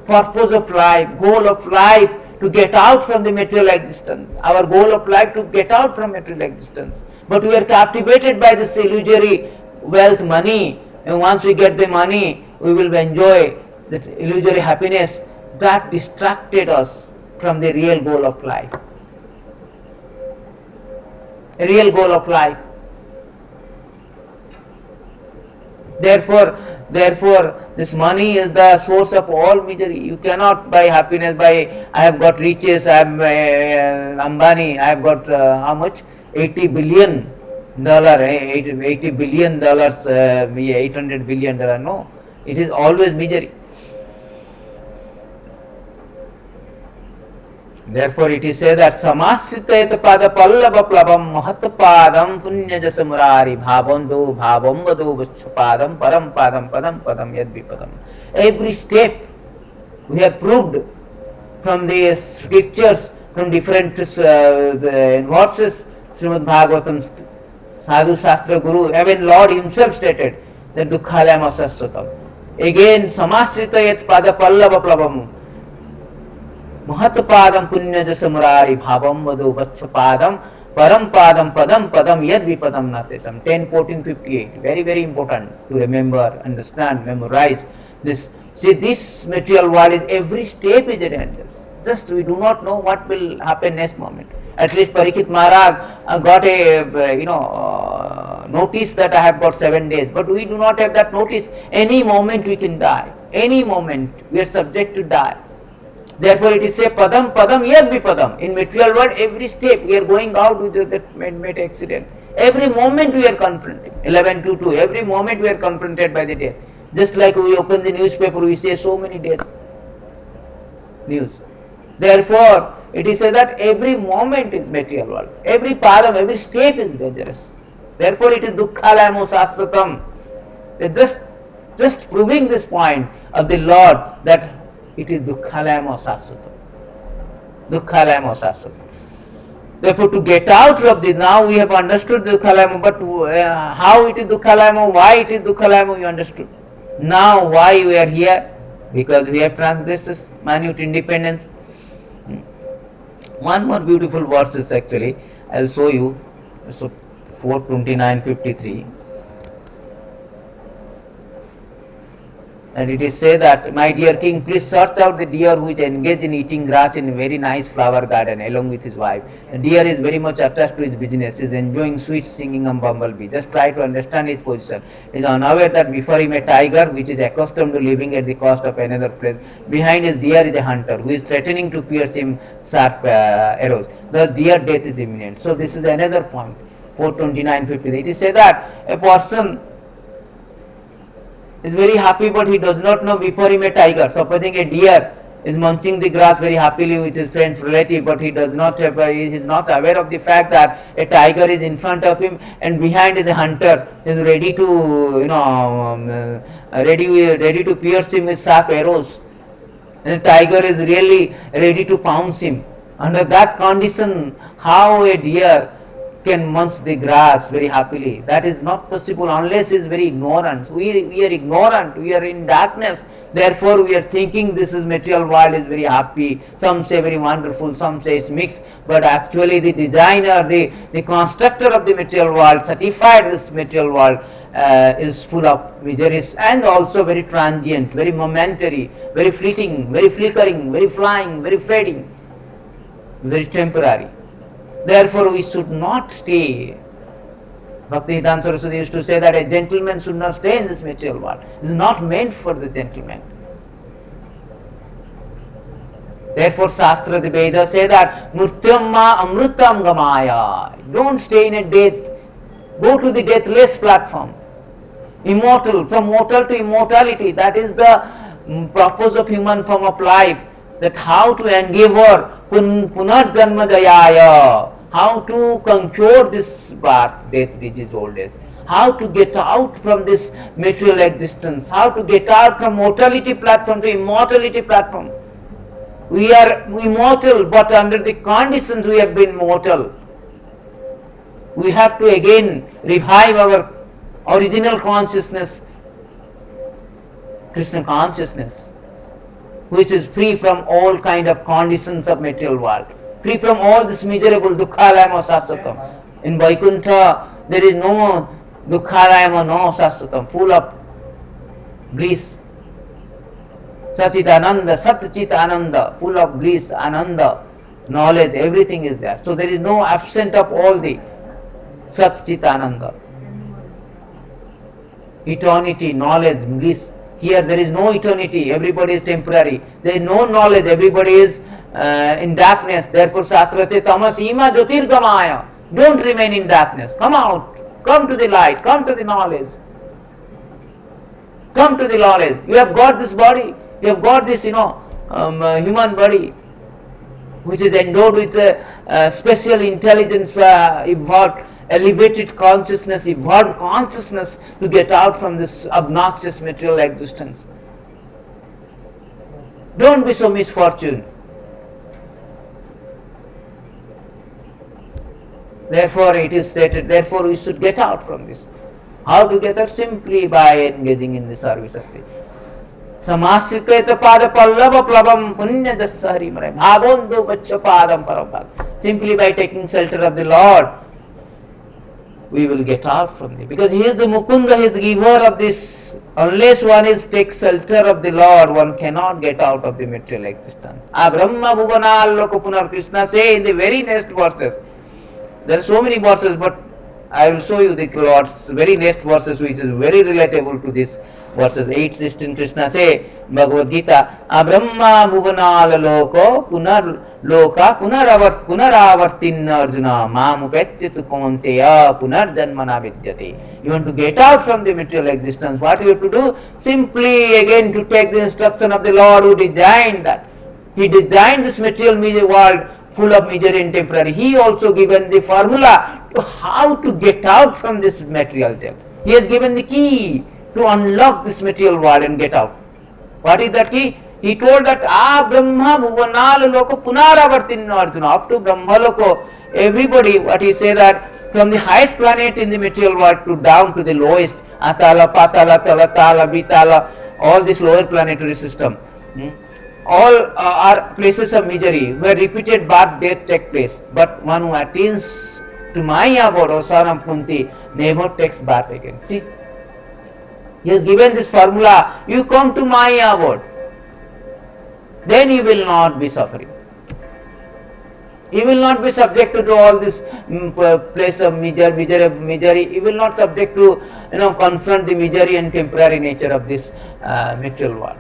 purpose of life, goal of life to get out from the material existence. Our goal of life to get out from material existence. But we are captivated by this illusory wealth, money. And once we get the money, we will enjoy that illusory happiness that distracted us from the real goal of life. A real goal of life. Therefore, this money is the source of all misery. You cannot buy happiness by, I have got riches, I am Ambani, I have got how much? $80 billion. $80 billion, $800 billion. No, it is always misery. Therefore, it is said that samasritayat pada pallava plabam mahatpadam punyajasa murari bhavando bhavam vado vachpadam param padam yad vipadam. Every step we have proved from the scriptures, from different verses, Srimad Bhagavatam, Sadhu Shastra Guru, even Lord himself stated that dukkhalayama sasthatam. Again, samasritayat pada pallava plabam Mahatpadam punyajasa murari bhavam vado vachpadam param padam yad vipadam natesam. 10, 14, 58. Very, very important to remember, understand, memorize this. See, this material world is every step is a danger. Just we do not know what will happen next moment. At least Parikshit Maharaj got a notice that I have got 7 days, but we do not have that notice. Any moment we can die. Any moment we are subject to die. Therefore it is say padam padam yad vipadam. In material world, every step we are going out with that man-made accident. Every moment we are confronted. 11:22. Every moment we are confronted by the death. Just like we open the newspaper, we see so many death news. Therefore, it is said that every moment is material world. Every padam, every step is dangerous. Therefore, it is dukkhalayamo sasatam. Just proving this point of the Lord that it is dukkhalayamo sasatam. Dukkhalayamo sasatam. Therefore, to get out of this, now we have understood dukkhalayamo, but how it is dukkhalayamo, why it is dukkhalayamo, you understood. Now, why we are here? Because we have transgressed this minute independence. One more beautiful verses actually, I will show you. So 4:29:53. And it is said that, my dear king, please search out the deer who is engaged in eating grass in a very nice flower garden along with his wife. The deer is very much attached to his business, is enjoying sweet singing of bumblebee. Just try to understand his position. He is unaware that before him a tiger which is accustomed to living at the cost of another place. Behind his deer is a hunter who is threatening to pierce him sharp arrows. The deer death is imminent. So this is another point. 4:29:53. It is said that a person is very happy, but he does not know before him a tiger. Supposing a deer is munching the grass very happily with his friend's relative, but he does not have, he is not aware of the fact that a tiger is in front of him, and behind is a hunter is ready to ready to pierce him with sharp arrows. And the tiger is really ready to pounce him. Under that condition, how a deer can munch the grass very happily? That is not possible unless he is very ignorant. We are ignorant, we are in darkness. Therefore we are thinking this is material world is very happy. Some say very wonderful, some say it's mixed. But actually the designer, the constructor of the material world certified this material world is full of miseries and also very transient, very momentary, very fleeting, very flickering, very flying, very fading, very temporary. Therefore, we should not stay. Bhaktivedanta Saraswati used to say that a gentleman should not stay in this material world. It is not meant for the gentleman. Therefore, Shastra, the Vedas say that Murtyamma Amrutam Gamaya. Don't stay in a death. Go to the deathless platform. Immortal, from mortal to immortality. That is the purpose of human form of life. That how to endeavor Punarjanma Jayaya, how to conquer this birth, death, disease, old age, how to get out from this material existence, how to get out from mortality platform to immortality platform. We are immortal, but under the conditions we have been mortal. We have to again revive our original consciousness, Krishna consciousness, which is free from all kind of conditions of material world, free from all this miserable dukkhalayama sasatam. In Vaikuntha there is no dukkhalayama, no sasatam, full of bliss. Sachidananda, Satchit Ananda, full of bliss, Ananda, knowledge, everything is there. So there is no absent of all the Satchit Ananda. Eternity, knowledge, bliss. Here there is no eternity, everybody is temporary. There is no knowledge, everybody is in darkness. Therefore Shastra says, Tamasima Jyotirgamaya. Don't remain in darkness. Come out, come to the light, come to the knowledge. Come to the knowledge. You have got this body, you have got this, human body, which is endowed with special intelligence, evolved, elevated consciousness, evolved consciousness to get out from this obnoxious material existence. Don't be so misfortunate. Therefore it is stated, therefore we should get out from this. How to get out? Simply by engaging in the service of the Samasrita pada pallava plavam punya dasahari marai bhavondo vacha padam parabhag. Simply by taking shelter of the Lord, we will get out from it. Because he is the Mukunda, he is the giver of this. Unless one is takes shelter of the Lord, one cannot get out of the material existence. Brahma Bhuvanalloka Punar Krishna say in the very next verses. There are so many verses, but I will show you the Lord's very next verses, which is very relatable to this verses 8, 16. Krishna say, Bhagavad Gita, Abrahma bhuvanala loko punaravartin Arjuna mamupetyatu konteya punarjanmana vidyate. You want to get out from the material existence. What you have to do? Simply again to take the instruction of the Lord who designed that. He designed this material world full of misery and temporary. He also given the formula to how to get out from this material jail. He has given the key to unlock this material world and get out. What is that key? He told that Brahma bhuvanala loko punaravartin Arjuna. Up to Brahma loko, everybody, what he say that from the highest planet in the material world to down to the lowest, Atala, Patala, Talatala, Bitala, all this lower planetary system. All are places of misery where repeated birth, death take place. But one who attains to Maya abode, Osanam Kunti, never takes birth again. See? He has given this formula. You come to Maya abode, then you will not be suffering. You will not be subject to all this place of misery. You will not subject to, confront the misery and temporary nature of this material world.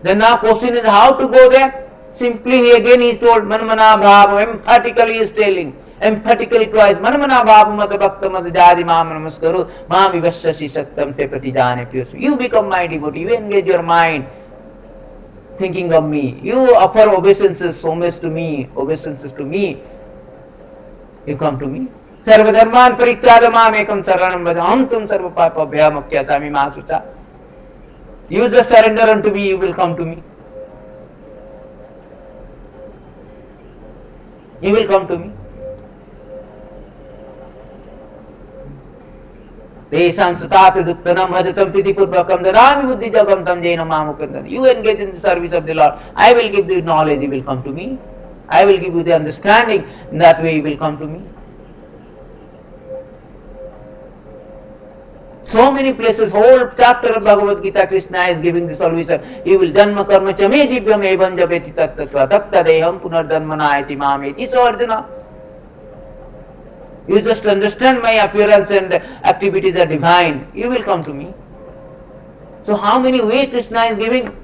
Then now question is how to go there? Simply he is told, Manmana Bhava, emphatically he is telling, emphatically twice, Manmana Bhava Mata Bhakta Mata Jadi Mam Namaskaru, Mami Vassasi Sattam Te Pratijane Priyasu. You become my devotee, you engage your mind thinking of me. You offer obeisances, homage to me, obeisances to me. You come to me. Sarva Dharman Parityada Mam Ekam Saranam Bhajam Tum Sarva Papa Bhyamakya Sami Masucha. You just surrender unto me, you will come to me. You will come to me. Tesam satapi duktanam hajatam pritipurvakam dadami buddhi jagam tam jaina mamukandan. You engage in the service of the Lord. I will give you knowledge, you will come to me. I will give you the understanding, in that way you will come to me. So many places, whole chapter of Bhagavad Gita, Krishna is giving the solution. You will janma karma chame divyam evam japeti tattatva takta deham punardhanmanayati mameti. So Arjuna, you just understand my appearance and activities are divine. You will come to me. So how many ways Krishna is giving?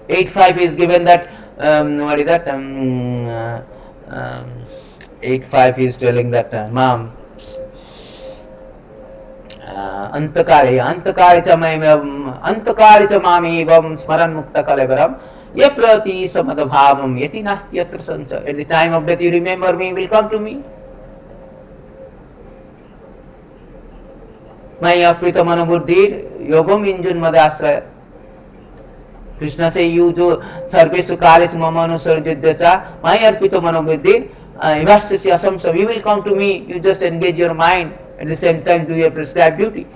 Eight five is given that, what is that? 8.5 is telling that, Ma'am, Antakali cha mamivam smaran mukta kalevaram yaprati samadabhavam yati nasti yatra sansa. At the time of death you remember me, will come to me. Maya prita manabuddhir yogam injun madasraya. Krishna say, you do sarvesu kalesu mamanu sarjudyacha maya arpita manabuddhir Ivastasya samsa. You will come to me, you just engage your mind, at the same time do your prescribed duty.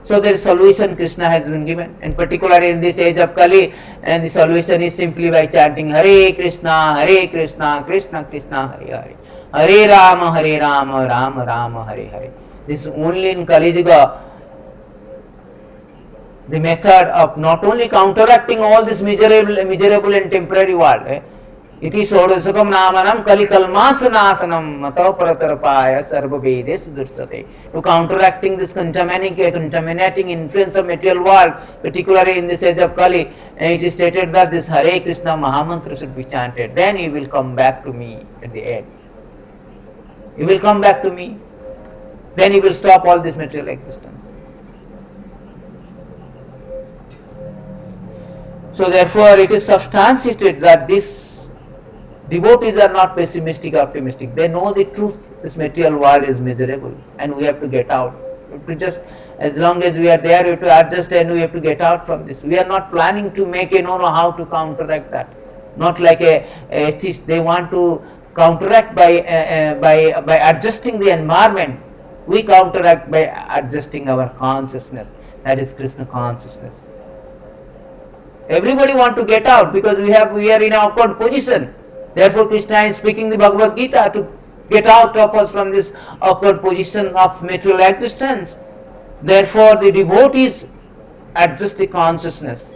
So there is solution Krishna has been given, and particularly in this age of Kali, and the solution is simply by chanting Hare Krishna, Krishna Krishna, Hare Hare, Hare Rama, Rama Rama, Hare Hare. This is only in Kali Yuga the method of not only counteracting all this miserable and temporary world. Iti sodasakam namanam kalikalmatsanasanam matav paratarapaya sarvavede sudursate. To counteracting this contaminating influence of material world, particularly in this age of Kali, it is stated that this Hare Krishna Mahamantra should be chanted. Then you will come back to me at the end. You will come back to me. Then you will stop all this material existence. So therefore it is substantiated that this devotees are not pessimistic or optimistic. They know the truth. This material world is miserable and we have to get out. To just, as long as we are there, we have to adjust and we have to get out from this. We are not planning to make know how to counteract that. Not like a atheist. They want to counteract by adjusting the environment. We counteract by adjusting our consciousness. That is Krishna consciousness. Everybody want to get out because we are in an awkward position. Therefore, Krishna is speaking the Bhagavad Gita to get out of us from this awkward position of material existence. Therefore, the devotees adjust the consciousness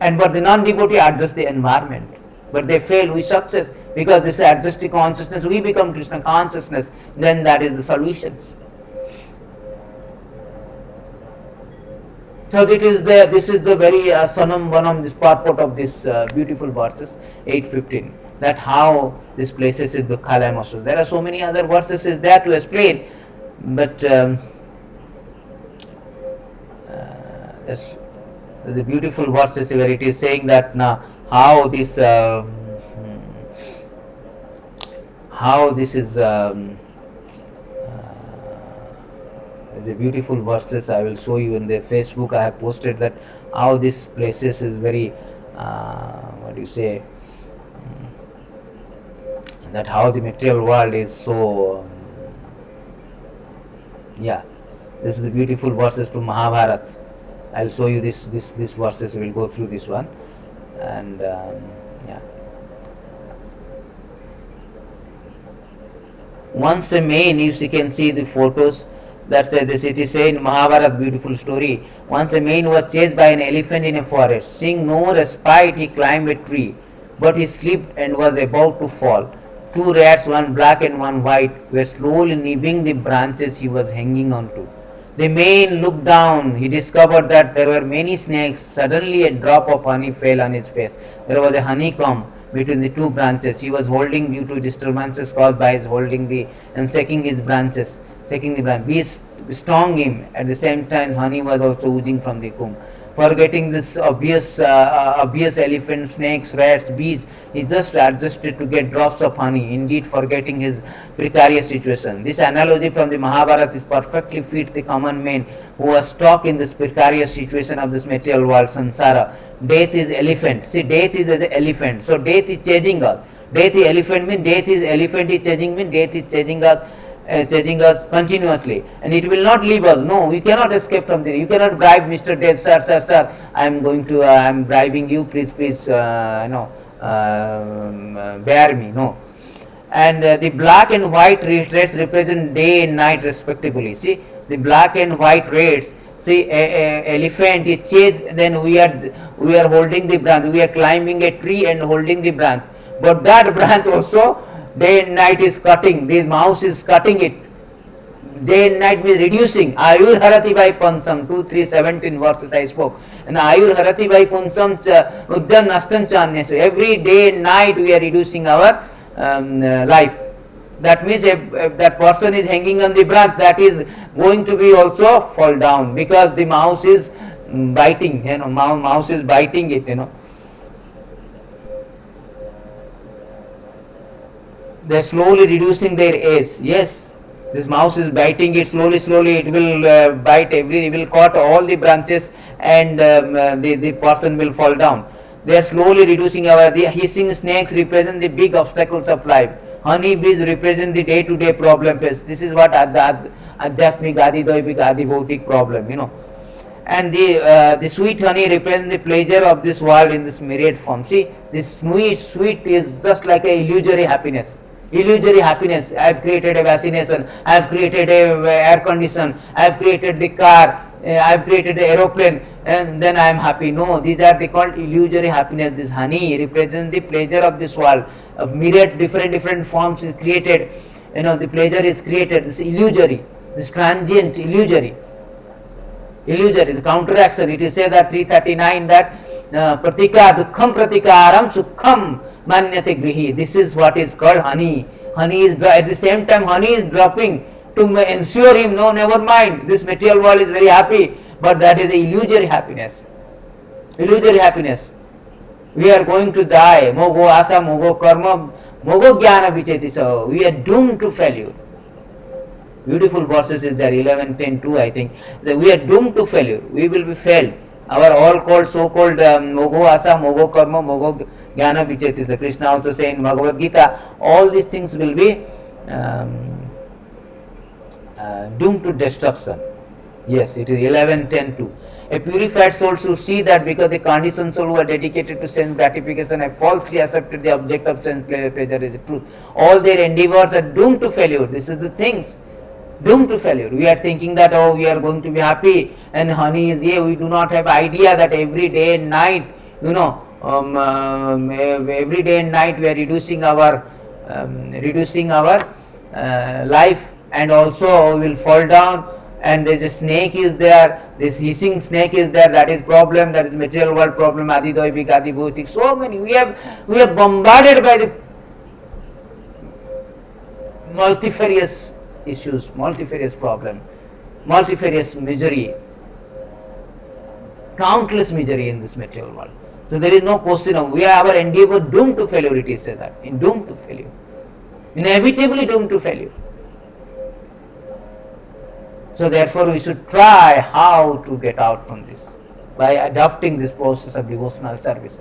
And but the non-devotee adjusts the environment. But they fail, we success because this is adjusting consciousness, we become Krishna consciousness, then that is the solution. So this is the very sanam vanam, this purport of this beautiful verses 8:15. That how this places is the Kalayamasura. There are so many other verses is there to explain, but the beautiful verses where it is saying that now how this is the beautiful verses I will show you in the Facebook. I have posted that how this places is very what do you say, that how the material world is so this is the beautiful verses from Mahabharata. I'll show you this verses. We'll go through this one, and once a man, if you can see the photos, that's this it is saying in Mahabharata, beautiful story. Once a man was chased by an elephant in a forest. Seeing no respite, he climbed a tree, but he slipped and was about to fall. Two rats, one black and one white, were slowly nibbling the branches he was hanging on to. The man looked down. He discovered that there were many snakes. Suddenly a drop of honey fell on his face. There was a honeycomb between the two branches. He was holding due to disturbances caused by his holding and shaking his branches. Shaking the branch. Bees stung him. At the same time, honey was also oozing from the comb. Forgetting this obvious elephant, snakes, rats, bees, he just adjusted to get drops of honey, indeed forgetting his precarious situation. This analogy from the Mahabharata perfectly fits the common man who was stuck in this precarious situation of this material world, samsara. Death is elephant. See, death is the elephant. So death is chasing us. Death is elephant means death is elephant is chasing means death is chasing us continuously, and it will not leave us. No, we cannot escape from there. You cannot bribe Mr. Death, sir. I am bribing you. Please, bear me. No. And the black and white rays represent day and night respectively. See, the black and white rays. See, elephant is chased. Then we are holding the branch. We are climbing a tree and holding the branch. But that branch also, day and night is cutting. The mouse is cutting it. Day and night means reducing. Ayur harati by pansam. 2:3:17 verses I spoke. And ayur harati by pansam uddam nashtam chanya. So every day and night we are reducing our life. That means if that person is hanging on the branch, that is going to be also fall down because the mouse is biting. Mouse is biting it. They are slowly reducing their age. Yes, this mouse is biting it slowly. It will bite it will cut all the branches, and the person will fall down. They are slowly reducing the hissing snakes represent the big obstacles of life. Honey bees represent the day-to-day problem. This is what adhyatmik, adi daivik, adi bhautik problem. And the sweet honey represents the pleasure of this world in this myriad form. See, this sweet is just like a illusory happiness. Illusory happiness. I have created a vaccination. I have created a air condition. I have created the car. I have created the aeroplane, and then I am happy. No, these are called illusory happiness. This honey represents the pleasure of this world. A myriad different forms is created. The pleasure is created. This illusory, this transient illusory. The counteraction. It is said that 339 that pratika dukkham pratikaram sukham manyate grihi. This is what is called honey. Honey is at the same time honey is dropping to ensure him, no, never mind. This material world is very happy, but that is illusory happiness. Illusory happiness. We are going to die. Mogo asa, mogo karma, mogo jnana vicheti. So we are doomed to failure. Beautiful verses is there, 11:10:2 I think. We are doomed to failure. We will be failed. Our all-called, so-called mogo asa, mogo karma, mogo jnana vicheti. So Krishna also saying in Bhagavad Gita, all these things will be doomed to destruction. Yes, it is 11:10:2. A purified soul should see that because the conditioned soul who are dedicated to sense gratification have falsely accepted the object of sense pleasure is the truth. All their endeavors are doomed to failure. This is the things. Doomed to failure. We are thinking that, we are going to be happy and honey is here. We do not have idea that every day and night every day and night we are reducing our life, and also we will fall down, and there's a snake is there, this hissing snake is there, that is problem, that is material world problem, adi doivik, adi bhautik, so many we are bombarded by the multifarious issues, multifarious problem, multifarious misery, countless misery in this material world. So there is no question of, we are our endeavor doomed to failure, it is said that, doomed to failure, inevitably doomed to failure. So therefore we should try how to get out from this by adopting this process of devotional service,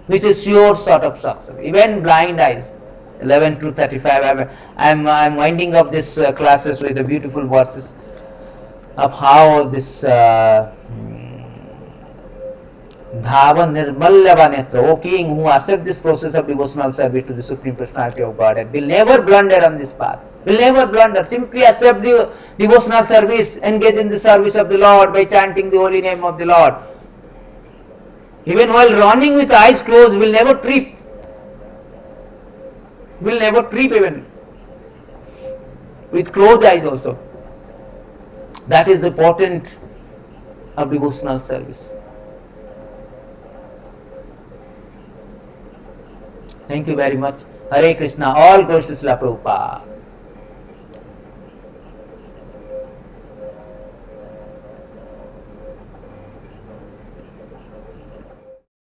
which is sure sort of success. Even blind eyes, 11 to 35, I'm winding up this classes with the beautiful verses of how this Dhava Nirmalya Netra, O King, who accept this process of devotional service to the Supreme Personality of Godhead, will never blunder on this path, will never blunder. Simply accept the devotional service, engage in the service of the Lord by chanting the holy name of the Lord. Even while running with eyes closed, will never trip. Will never trip even with closed eyes also. That is the portent of devotional service. Thank you very much. Hare Krishna. All glories to Srila Prabhupada.